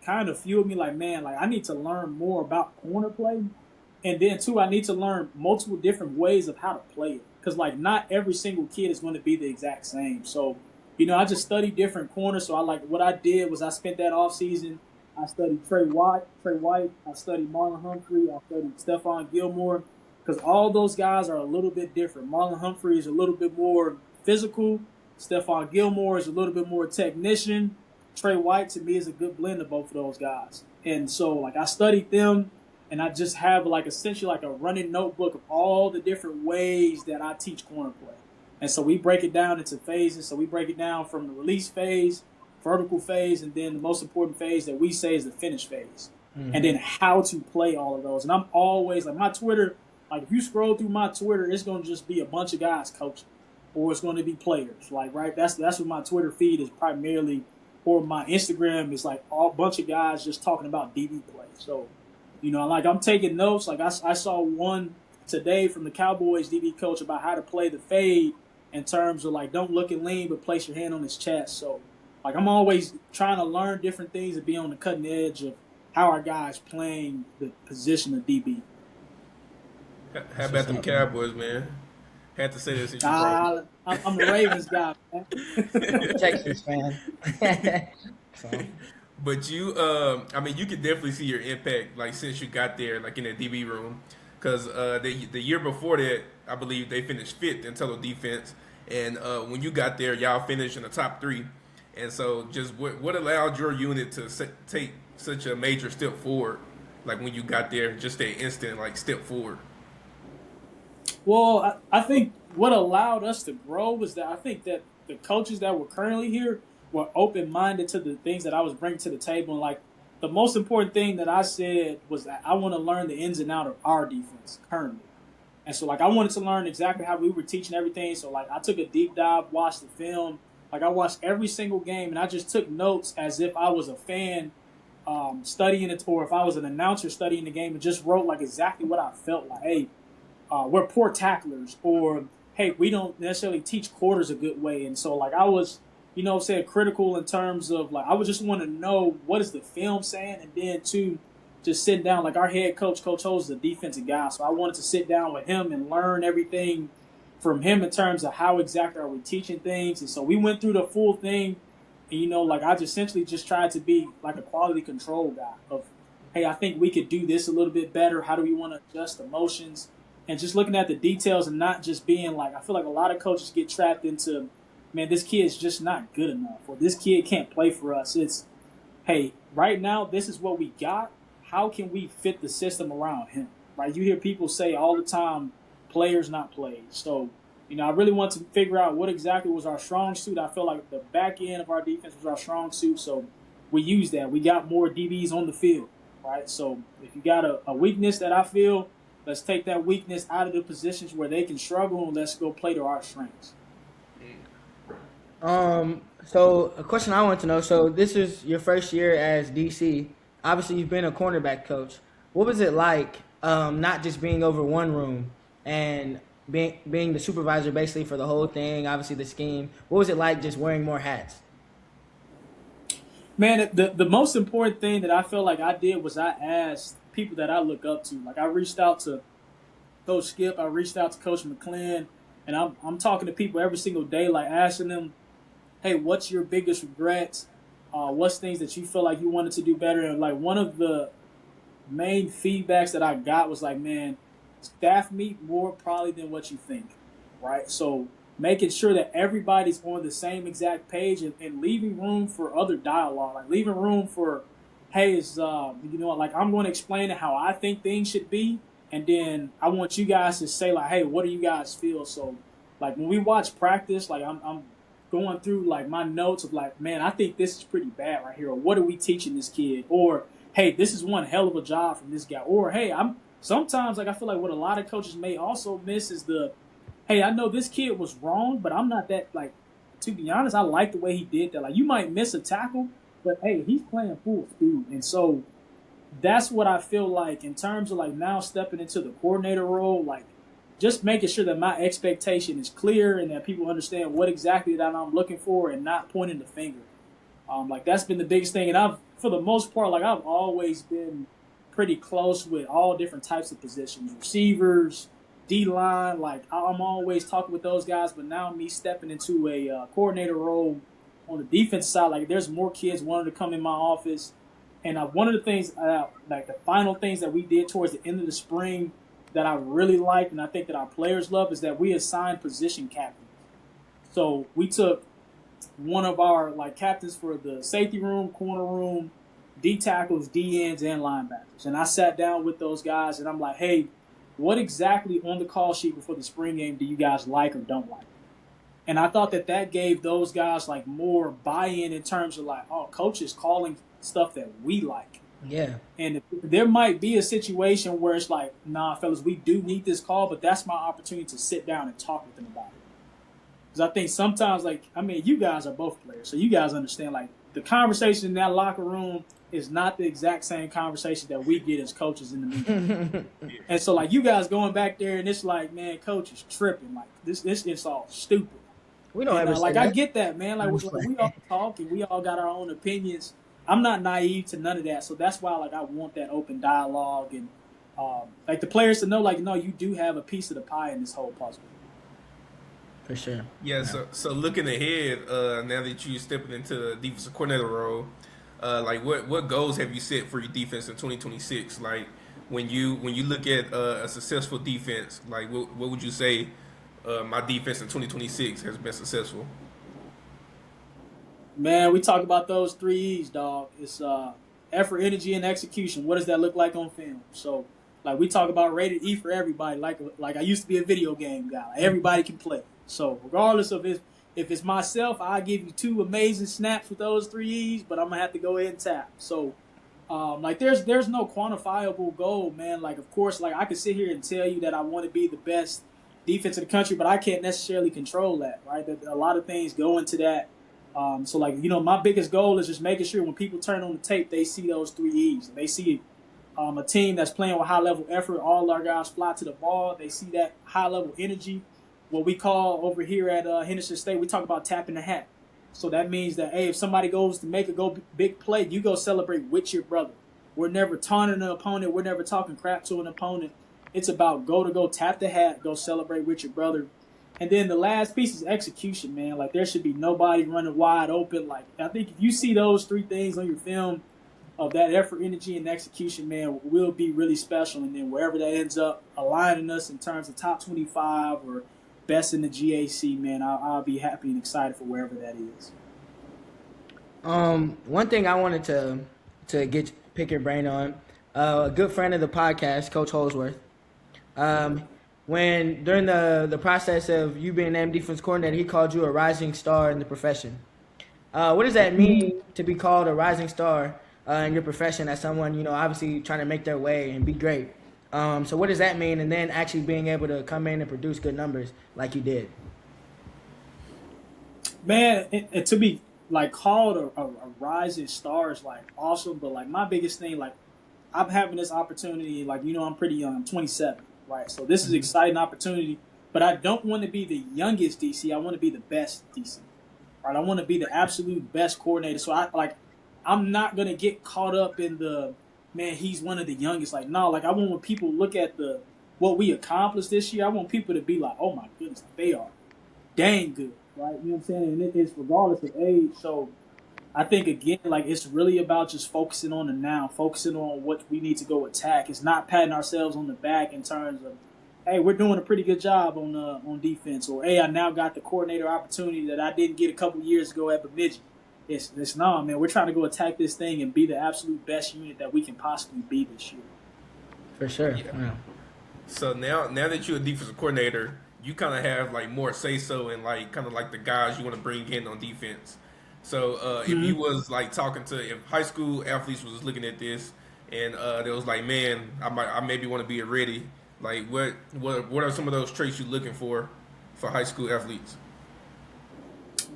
kind of fueled me, like, man, like, I need to learn more about corner play. And then, too, I need to learn multiple different ways of how to play it. Because, like, not every single kid is going to be the exact same. So, you know, I just studied different corners. So, what I did was I spent that offseason, I studied Trey White, I studied Marlon Humphrey, I studied Stephon Gilmore. Because all those guys are a little bit different. Marlon Humphrey is a little bit more physical. Stephon Gilmore is a little bit more technician. Trey White, to me, is a good blend of both of those guys. And so, like, I studied them, and I just have, like, essentially like a running notebook of all the different ways that I teach corner play. And so we break it down into phases. So we break it down from the release phase, vertical phase, and then the most important phase that we say is the finish phase. Mm-hmm. And then how to play all of those. And I'm always, like, my Twitter, like, if you scroll through my Twitter, it's going to just be a bunch of guys coaching. Or it's going to be players, like, right? That's what my Twitter feed is primarily, or my Instagram is like a bunch of guys just talking about DB play. So, you know, like, I'm taking notes. Like, I saw one today from the Cowboys DB coach about how to play the fade in terms of, like, don't look and lean, but place your hand on his chest. So, like, I'm always trying to learn different things and be on the cutting edge of how our guys playing the position of DB. How about them Cowboys, man? Had to say this. I'm the Ravens guy, man. Texas fan. So. But you, I mean, you could definitely see your impact, like, since you got there, like, in the DB room. Because the year before that, I believe they finished 5th in total defense. And when you got there, y'all finished in the top 3. And so just what allowed your unit to take such a major step forward, like, when you got there, just that instant, like, step forward? Well, I think what allowed us to grow was that I think that the coaches that were currently here were open-minded to the things that I was bringing to the table. And, like, the most important thing that I said was that I want to learn the ins and outs of our defense currently. And so, like, I wanted to learn exactly how we were teaching everything. So, like, I took a deep dive, watched the film. Like, I watched every single game, and I just took notes as if I was a fan studying it, or if I was an announcer studying the game, and just wrote, like, exactly what I felt like. Hey, we're poor tacklers, or, hey, we don't necessarily teach quarters a good way. And so, like, I was, you know, saying critical in terms of, like, I would just want to know what is the film saying, and then, too, just sitting down. Like, our head coach, Coach Ho, is a defensive guy, so I wanted to sit down with him and learn everything from him in terms of how exactly are we teaching things. And so we went through the full thing, and, you know, like, I just essentially just tried to be, like, a quality control guy of, hey, I think we could do this a little bit better. How do we want to adjust emotions? And just looking at the details and not just being like, I feel like a lot of coaches get trapped into, man, this kid's just not good enough, or this kid can't play for us. It's, hey, right now, this is what we got. How can we fit the system around him, right? You hear people say all the time, players not played. So, you know, I really want to figure out what exactly was our strong suit. I feel like the back end of our defense was our strong suit, so we used that. We got more DBs on the field, right? So if you got a weakness that I feel, let's take that weakness out of the positions where they can struggle, and let's go play to our strengths. So a question I want to know. So this is your first year as DC. Obviously, you've been a cornerback coach. What was it like, not just being over one room and being the supervisor basically for the whole thing? Obviously, the scheme. What was it like just wearing more hats? Man, the most important thing that I feel like I did was I asked people that I look up to. Like I reached out to Coach Skip, I reached out to Coach McClin, and I'm talking to people every single day, like asking them, hey, what's your biggest regrets? What's things that you feel like you wanted to do better? And like one of the main feedbacks that I got was like, man, staff meet more probably than what you think, right? So making sure that everybody's on the same exact page and leaving room for other dialogue, like leaving room for, hey, it's, like I'm going to explain it how I think things should be. And then I want you guys to say like, hey, what do you guys feel? So like when we watch practice, like I'm going through like my notes of like, man, I think this is pretty bad right here. Or what are we teaching this kid? Or, hey, this is one hell of a job from this guy. Or, hey, sometimes like I feel like what a lot of coaches may also miss is hey, I know this kid was wrong, but I'm not that, like, to be honest, I like the way he did that. Like, you might miss a tackle, but, hey, he's playing full speed. And so that's what I feel like in terms of, like, now stepping into the coordinator role, like, just making sure that my expectation is clear and that people understand what exactly that I'm looking for and not pointing the finger. Like, that's been the biggest thing. And for the most part, like, I've always been pretty close with all different types of positions, receivers, D-line, like I'm always talking with those guys, but now me stepping into a coordinator role on the defense side, like there's more kids wanting to come in my office. And one of the things, like the final things that we did towards the end of the spring that I really liked and I think that our players love is that we assigned position captains. So we took one of our like captains for the safety room, corner room, D tackles, D ends, and linebackers. And I sat down with those guys and I'm like, hey, what exactly on the call sheet before the spring game do you guys like or don't like? And I thought that gave those guys like more buy-in in terms of like, oh, coach is calling stuff that we like. Yeah. And there might be a situation where it's like, nah, fellas, we do need this call, but that's my opportunity to sit down and talk with them about it. Because I think sometimes, like, I mean, you guys are both players, so you guys understand, like, the conversation in that locker room is not the exact same conversation that we get as coaches in the meeting. And so, like, you guys going back there and it's like, man, coach is tripping. Like, this is all stupid. We don't ever like, say I that. get that, man. Like, we all talk and we all got our own opinions. I'm not naive to none of that. So that's why, like, I want that open dialogue and, like, the players to know, like, no, you do have a piece of the pie in this whole puzzle. For sure. Yeah, so looking ahead, now that you're stepping into the defensive coordinator role, like what goals have you set for your defense in 2026? Like when you look at a successful defense, like what would you say my defense in 2026 has been successful? Man, we talk about those 3 E's, dog. It's effort, energy, and execution. What does that look like on film? So, like, we talk about rated E for everybody. Like I used to be a video game guy. Like, everybody can play. So, regardless of if it's myself, I give you 2 amazing snaps with those 3 E's, but I'm gonna have to go ahead and tap. So, like, there's no quantifiable goal, man. Like, of course, like I could sit here and tell you that I want to be the best defense in the country, but I can't necessarily control that, right? A lot of things go into that. So, like, you know, my biggest goal is just making sure when people turn on the tape, they see those 3 E's. They see a team that's playing with high-level effort. All our guys fly to the ball. They see that high-level energy. What we call over here at Henderson State, we talk about tapping the hat. So that means that, hey, if somebody goes to make a big play, you go celebrate with your brother. We're never taunting an opponent. We're never talking crap to an opponent. It's about go tap the hat, go celebrate with your brother. And then the last piece is execution, man. Like, there should be nobody running wide open. Like, I think if you see those 3 things on your film of that effort, energy, and execution, man, will be really special. And then wherever that ends up aligning us in terms of top 25 or best in the GAC, man, I'll be happy and excited for wherever that is. One thing I wanted to pick your brain on, a good friend of the podcast, Coach Holsworth, when during the process of you being named defense coordinator, he called you a rising star in the profession. What does that mean to be called a rising star in your profession as someone, you know, obviously trying to make their way and be great? So what does that mean? And then actually being able to come in and produce good numbers like you did. Man, and to be like called a rising star is like awesome, but like my biggest thing, like I'm having this opportunity, like I'm pretty young, I'm 27, right? So this is an exciting opportunity, but I don't want to be the youngest DC. I want to be the best DC, right? I want to be the absolute best coordinator. So I'm not gonna get caught up in the man. He's one of the youngest. Like no, like I want when people look at what we accomplished this year, I want people to be like, oh my goodness, they are dang good, right? You know what I'm saying? And it's regardless of age. So I think again, like it's really about just focusing on the now, focusing on what we need to go attack. It's not patting ourselves on the back in terms of, hey, we're doing a pretty good job on defense, or hey, I now got the coordinator opportunity that I didn't get a couple years ago at Bemidji. It's no, man. We're trying to go attack this thing and be the absolute best unit that we can possibly be this year. For sure. Yeah. So now that you're a defensive coordinator, you kind of have like more say so and like kind of like the guys you want to bring in on defense. So if you was like if high school athletes was looking at this and they was like, man, I maybe want to be a ready. Like what are some of those traits you're looking for high school athletes?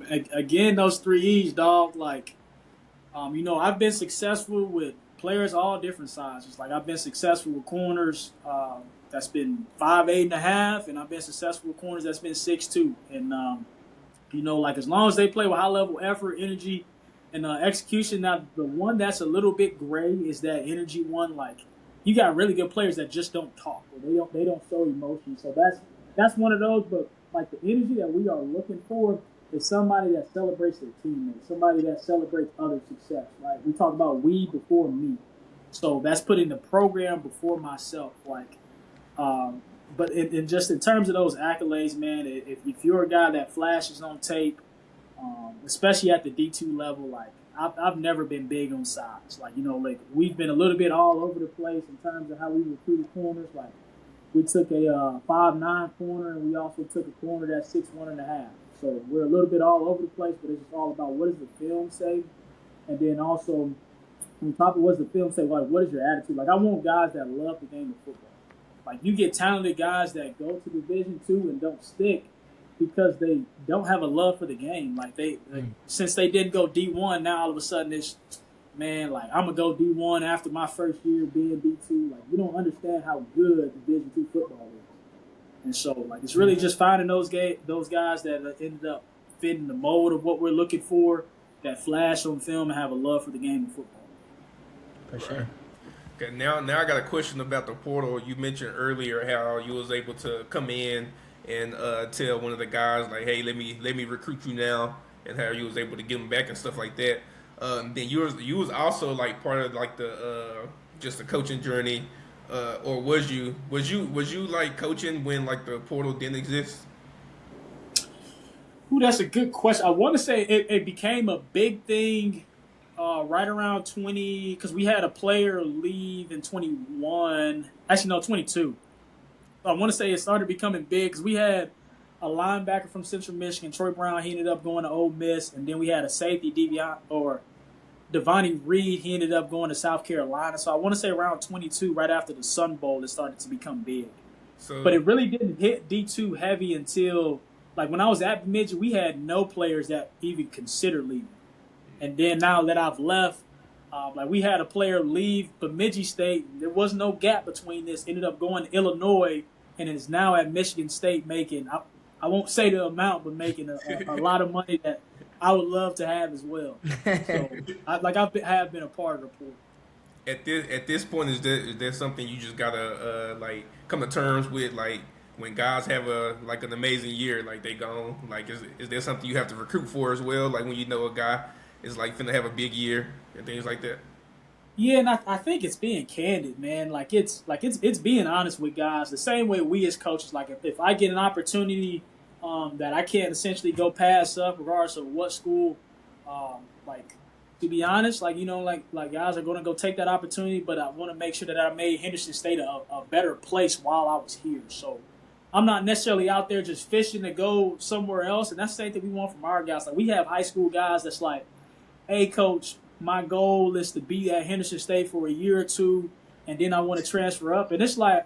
Again, those 3 E's, dog. Like, I've been successful with players all different sizes. Like I've been successful with corners. That's been 5'8.5", and I've been successful with corners that's been 6'2". And like as long as they play with high level effort, energy, and execution. Now the one that's a little bit gray is that energy one. Like you got really good players that just don't talk, or they don't show emotion. So that's one of those. But like the energy that we are looking for is somebody that celebrates their teammates, somebody that celebrates other success. Right? We talk about we before me. So that's putting the program before myself. Like. But in just in terms of those accolades, man, if you're a guy that flashes on tape, especially at the D2 level, like I've never been big on size. Like like we've been a little bit all over the place in terms of how we recruited corners. Like we took a 5'9" corner, and we also took a corner that's 6'1.5". So we're a little bit all over the place, but it's just all about what does the film say, and then also on top of what does the film say, like what is your attitude? Like I want guys that love the game of football. Like you get talented guys that go to Division II and don't stick because they don't have a love for the game. Like since they didn't go D1, now all of a sudden it's, man, like I'm gonna go D1 after my first year being D2. Like you don't understand how good Division II football is. And so like it's really just finding those guys that ended up fitting the mold of what we're looking for, that flash on film and have a love for the game of football. For sure. Okay, now I got a question about the portal. You mentioned earlier how you was able to come in and tell one of the guys like, "Hey, let me recruit you now," and how you was able to get them back and stuff like that. Then you was also like part of like the just the coaching journey, or was you like coaching when like the portal didn't exist? Ooh, that's a good question. I want to say it became a big thing. Right around 20, because we had a player leave in 21. Actually, no, 22. I want to say it started becoming big because we had a linebacker from Central Michigan, Troy Brown. He ended up going to Ole Miss, and then we had a safety, Devontae Reed. He ended up going to South Carolina. So I want to say around 22, right after the Sun Bowl, it started to become big. But it really didn't hit D2 heavy until, like, when I was at Bemidji, we had no players that even considered leaving. And then now that I've left, like we had a player leave Bemidji State. There was no gap between this. Ended up going to Illinois and is now at Michigan State making, I won't say the amount, but making a lot of money that I would love to have as well. So I have been a part of the pool. At this point, is there something you just gotta like come to terms with, like when guys have an amazing year, like they gone, like is there something you have to recruit for as well, like when you know a guy is like finna have a big year and things like that? Yeah, and I think it's being candid, man. Like it's being honest with guys. The same way we as coaches, like if I get an opportunity that I can't essentially go pass up, regardless of what school, like to be honest, like like guys are going to go take that opportunity, but I want to make sure that I made Henderson State a better place while I was here. So I'm not necessarily out there just fishing to go somewhere else, and that's the same thing we want from our guys. Like we have high school guys that's like, hey, coach, my goal is to be at Henderson State for a year or two, and then I want to transfer up. And it's like,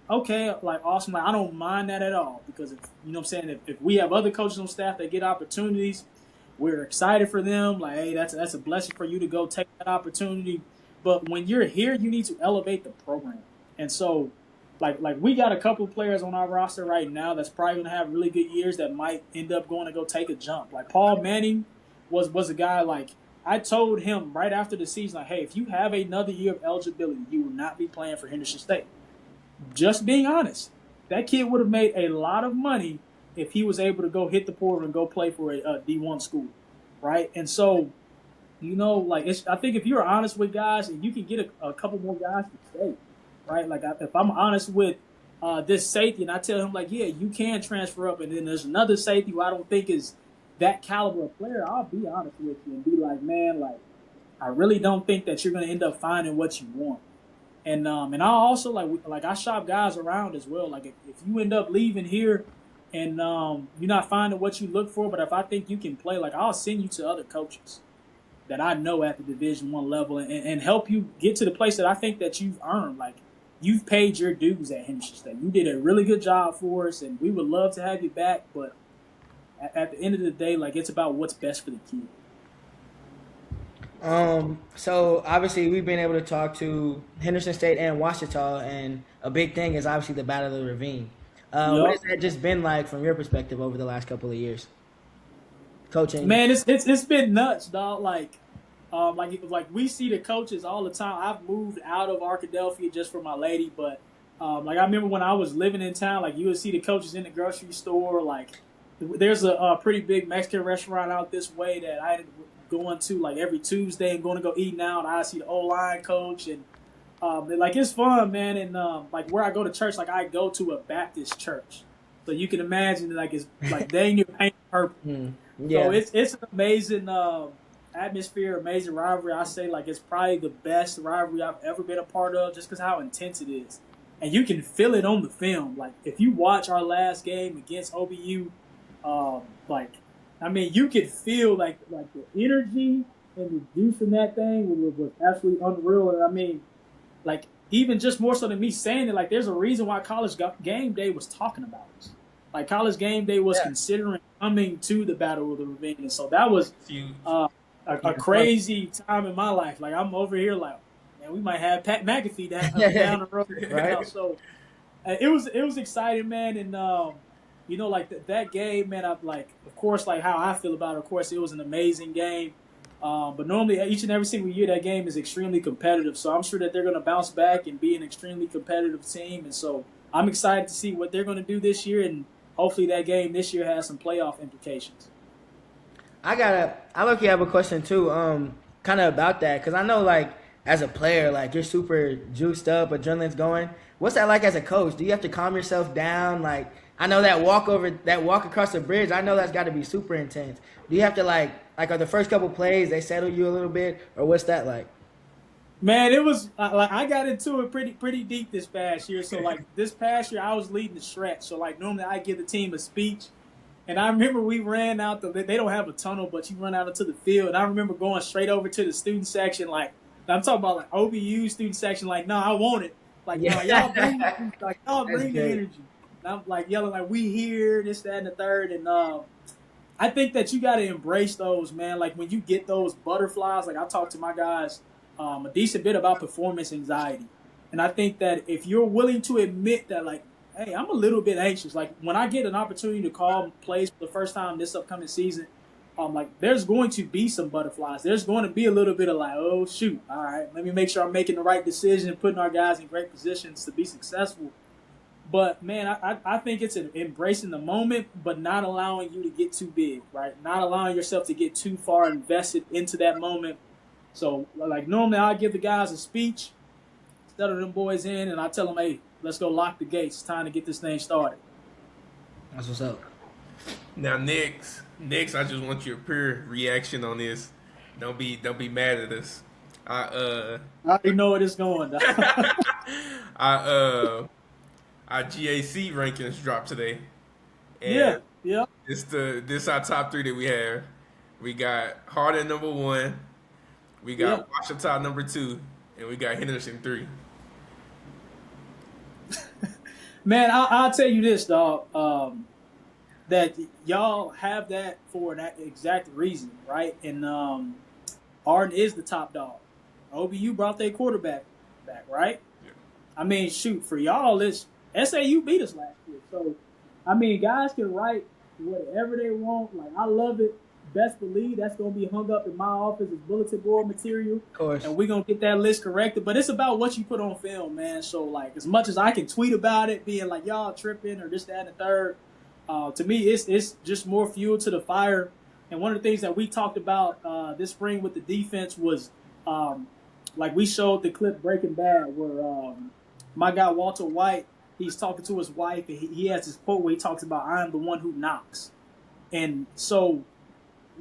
okay, like awesome. Like I don't mind that at all because if we have other coaches on staff that get opportunities, we're excited for them. Like, hey, that's a blessing for you to go take that opportunity. But when you're here, you need to elevate the program. And so, like we got a couple of players on our roster right now that's probably going to have really good years that might end up going to go take a jump. Like Paul Manning was a guy, like, I told him right after the season, like, hey, if you have another year of eligibility, you will not be playing for Henderson State. Just being honest. That kid would have made a lot of money if he was able to go hit the portal and go play for a D1 school, right? And so, like, I think if you're honest with guys and you can get a couple more guys to stay, right? Like, if I'm honest with this safety and I tell him, like, yeah, you can transfer up, and then there's another safety who I don't think is that caliber of player, I'll be honest with you and be like, man, like, I really don't think that you're going to end up finding what you want. And I also, like I shop guys around as well. Like, if you end up leaving here and you're not finding what you look for, but if I think you can play, like, I'll send you to other coaches that I know at the Division I level and help you get to the place that I think that you've earned. Like, you've paid your dues at Henderson State. You did a really good job for us, and we would love to have you back. But at the end of the day, like, it's about what's best for the kid. So obviously we've been able to talk to Henderson State and Ouachita, and a big thing is obviously the Battle of the Ravine. What has that just been like from your perspective over the last couple of years? Coaching, man, it's been nuts, dog. Like we see the coaches all the time. I've moved out of Arkadelphia just for my lady, but like I remember when I was living in town, like you would see the coaches in the grocery store. Like there's a pretty big Mexican restaurant out this way that I going to like every Tuesday and going to go eating out. I see the O-line coach and like it's fun, man. And like where I go to church, like I go to a Baptist church, so you can imagine like it's like dang near paint purple. Yeah. So it's an amazing atmosphere, amazing rivalry. I say like it's probably the best rivalry I've ever been a part of, just because how intense it is, and you can feel it on the film. Like if you watch our last game against OBU, like. I mean, you could feel like the energy and the juice in that thing was absolutely unreal. And I mean, like even just more so than me saying it, like there's a reason why College Game Day was talking about us. Like College Game Day was considering coming to the Battle of the Ravine, and so that was a crazy time in my life. Like I'm over here, like man, we might have Pat McAfee down the road, right? So it was exciting, man, and. Like that game, man, of course, like how I feel about it, of course, it was an amazing game. But normally, each and every single year, that game is extremely competitive. So I'm sure that they're going to bounce back and be an extremely competitive team. And so I'm excited to see what they're going to do this year. And hopefully that game this year has some playoff implications. I look-key have a question, too, kind of about that. Because I know, like, as a player, like, you're super juiced up, adrenaline's going. What's that like as a coach? Do you have to calm yourself down? Like, I know that walk across the bridge, I know that's got to be super intense. Do you have to, like are the first couple plays, they settle you a little bit? Or what's that like? Man, it was like I got into it pretty deep this past year. So, like, this past year, I was leading the stretch. So, like, normally I give the team a speech. And I remember we ran out they don't have a tunnel, but you run out into the field. And I remember going straight over to the student section. Like, I'm talking about, like, OBU student section. Like, no, I want it. Like, no, y'all bring the energy. I'm like yelling like we here, this, that, and the third, and I think that you got to embrace those, man. Like when you get those butterflies, like I talk to my guys a decent bit about performance anxiety, and I think that if you're willing to admit that, like, hey, I'm a little bit anxious. Like when I get an opportunity to call plays for the first time this upcoming season, like there's going to be some butterflies. There's going to be a little bit of like, oh shoot, all right, let me make sure I'm making the right decision, putting our guys in great positions to be successful. But, man, I think it's embracing the moment, but not allowing you to get too big, right? Not allowing yourself to get too far invested into that moment. So, like, normally I give the guys a speech, settle them boys in, and I tell them, hey, let's go lock the gates. It's time to get this thing started. That's what's up. Now, Nix, I just want your pure reaction on this. Don't be mad at us. I already know where it's going. Our GAC rankings dropped today. And yeah. This our top three that we have. We got Hardin number 1, we got Ouachita number 2, and we got Henderson 3. Man, I'll tell you this, dog. that y'all have that for that exact reason, right? And Arden is the top dog. OBU brought their quarterback back, right? Yeah. I mean, shoot, for y'all, it's SAU beat us last year. So, I mean, guys can write whatever they want. Like, I love it. Best believe that's going to be hung up in my office as bulletin board material. Of course. And we're going to get that list corrected. But it's about what you put on film, man. So, like, as much as I can tweet about it, being like, y'all tripping or this, that, and the third, to me, it's just more fuel to the fire. And one of the things that we talked about this spring with the defense was, like we showed the clip Breaking Bad where my guy Walter White, he's talking to his wife, and he has this quote where he talks about, "I am the one who knocks." And so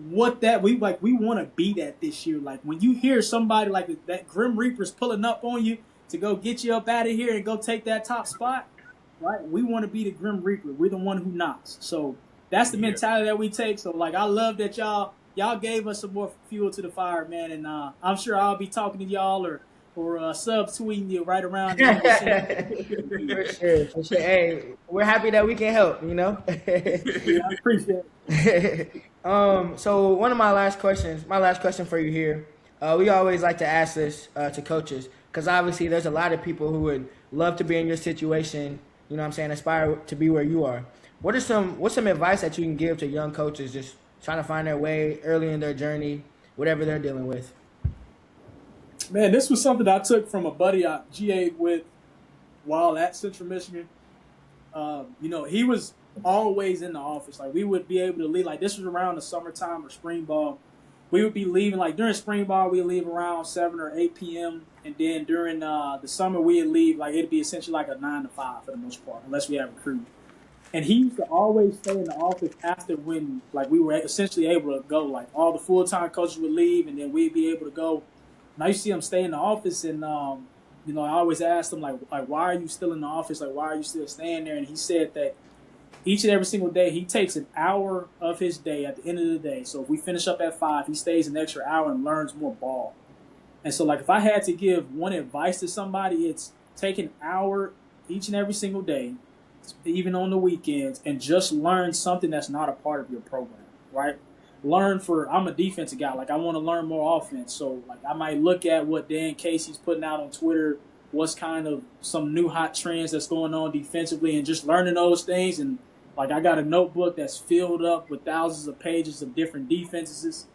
what that we want to be that this year. Like when you hear somebody like that Grim Reaper's pulling up on you to go get you up out of here and go take that top spot, right? We want to be the Grim Reaper. We're the one who knocks. So that's the mentality that we take. So like I love that y'all gave us some more fuel to the fire, man. And I'm sure I'll be talking to y'all or subtweeting you right around. For sure. Hey, we're happy that we can help. You know. Yeah, I appreciate it. So one of my last question for you here. We always like to ask this to coaches because obviously there's a lot of people who would love to be in your situation. You know what I'm saying? Aspire to be where you are. What's some advice that you can give to young coaches just trying to find their way early in their journey, whatever they're dealing with? Man, this was something I took from a buddy I GA'd with while at Central Michigan. He was always in the office. Like, we would be able to leave. Like, this was around the summertime or spring ball. We would be leaving, like, during spring ball, we'd leave around 7 or 8 p.m. And then during the summer, we'd leave, like, it'd be essentially like a 9 to 5 for the most part, unless we have a crew. And he used to always stay in the office after when, like, we were essentially able to go. Like, all the full-time coaches would leave, and then we'd be able to go. And I used to see him stay in the office, and, I always asked him, like, why are you still in the office? Like, why are you still staying there? And he said that each and every single day, he takes an hour of his day at the end of the day. So if we finish up at 5, he stays an extra hour and learns more ball. And so, like, if I had to give one advice to somebody, it's take an hour each and every single day, even on the weekends, and just learn something that's not a part of your program, right? I'm a defensive guy. Like, I want to learn more offense. So, like, I might look at what Dan Casey's putting out on Twitter, what's kind of some new hot trends that's going on defensively, and just learning those things. And, like, I got a notebook that's filled up with thousands of pages of different defenses,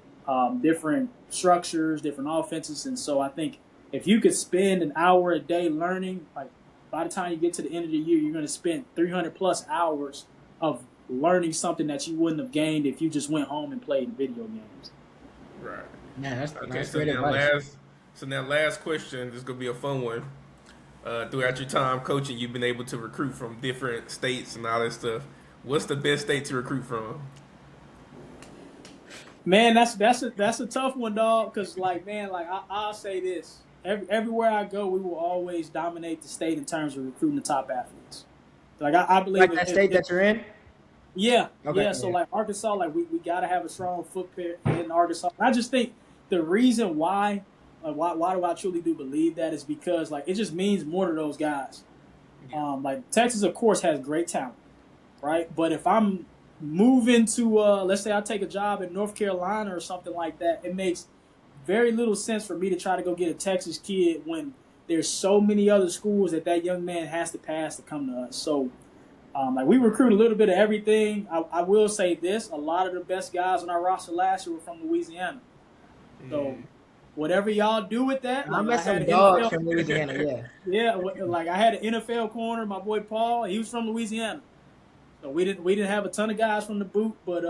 different structures, different offenses. And so I think if you could spend an hour a day learning, like, by the time you get to the end of the year, you're going to spend 300-plus hours of learning something that you wouldn't have gained if you just went home and played video games. Right. Yeah, that's Okay, great advice. So now last question, this is going to be a fun one. Throughout your time coaching, you've been able to recruit from different states and all that stuff. What's the best state to recruit from? Man, that's a tough one, dog, because, like, man, like, I'll say this. Everywhere I go, we will always dominate the state in terms of recruiting the top athletes. Like, I believe Like that state that you're in? Yeah. Okay, yeah. So, like, Arkansas, like, we got to have a strong footprint in Arkansas. And I just think the reason why do I truly do believe that is because, like, it just means more to those guys. Like, Texas, of course, has great talent, right? But if I'm moving to, let's say I take a job in North Carolina or something like that, it makes very little sense for me to try to go get a Texas kid when there's so many other schools that young man has to pass to come to us. So, like, we recruit a little bit of everything. I will say this: a lot of the best guys on our roster last year were from Louisiana. So, whatever y'all do with that, I like, met some dogs from Louisiana. Yeah. Yeah, like, I had an NFL corner, my boy Paul. He was from Louisiana. So we didn't have a ton of guys from the boot, but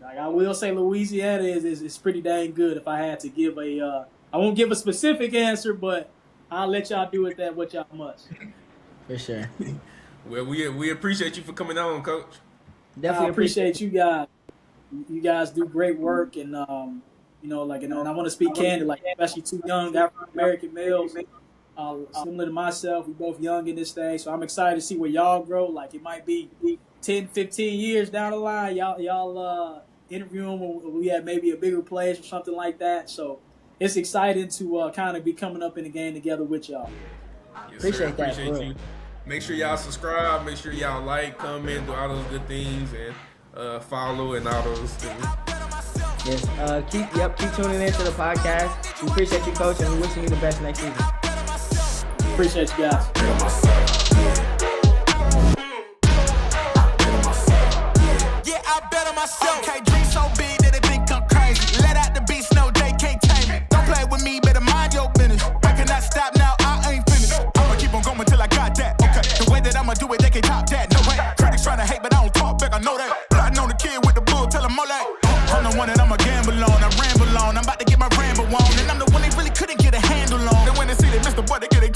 like, I will say Louisiana is pretty dang good. If I had to give I won't give a specific answer, but I'll let y'all do with that what y'all must. For sure. Well, we appreciate you for coming on, Coach. Definitely I appreciate you guys. You guys do great work, and and I want to speak candid, like, especially two young African American males. Similar to myself, we both young in this thing, so I'm excited to see where y'all grow. Like, it might be 10, 15 years down the line, y'all interviewing when we have maybe a bigger place or something like that. So it's exciting to kind of be coming up in the game together with y'all. Yes, Appreciate that, Appreciate bro. you. Make sure y'all subscribe. Make sure y'all like, comment, do all those good things, and follow and all those things. Yes. Keep tuning into the podcast. We appreciate you, Coach, and we wishing you the best next season. Appreciate you guys. Yeah, I bet on myself. Okay, dream so big that they think I'm crazy. Let out the beast, no, they can't tame me. Don't play with me, better mind your business. I cannot stop now, I ain't finished. I'ma keep on going till I got that. Okay, the way that I'ma do it, they can't top that. No way. Critics trying to hate, but I don't talk back, I know that. Plotting on the kid with the bull, tell them all that. I'm the one that I'ma gamble on, I ramble on. I'm about to get my ramble on. And I'm the one they really couldn't get a handle on. Then when they see they missed the boy, they get a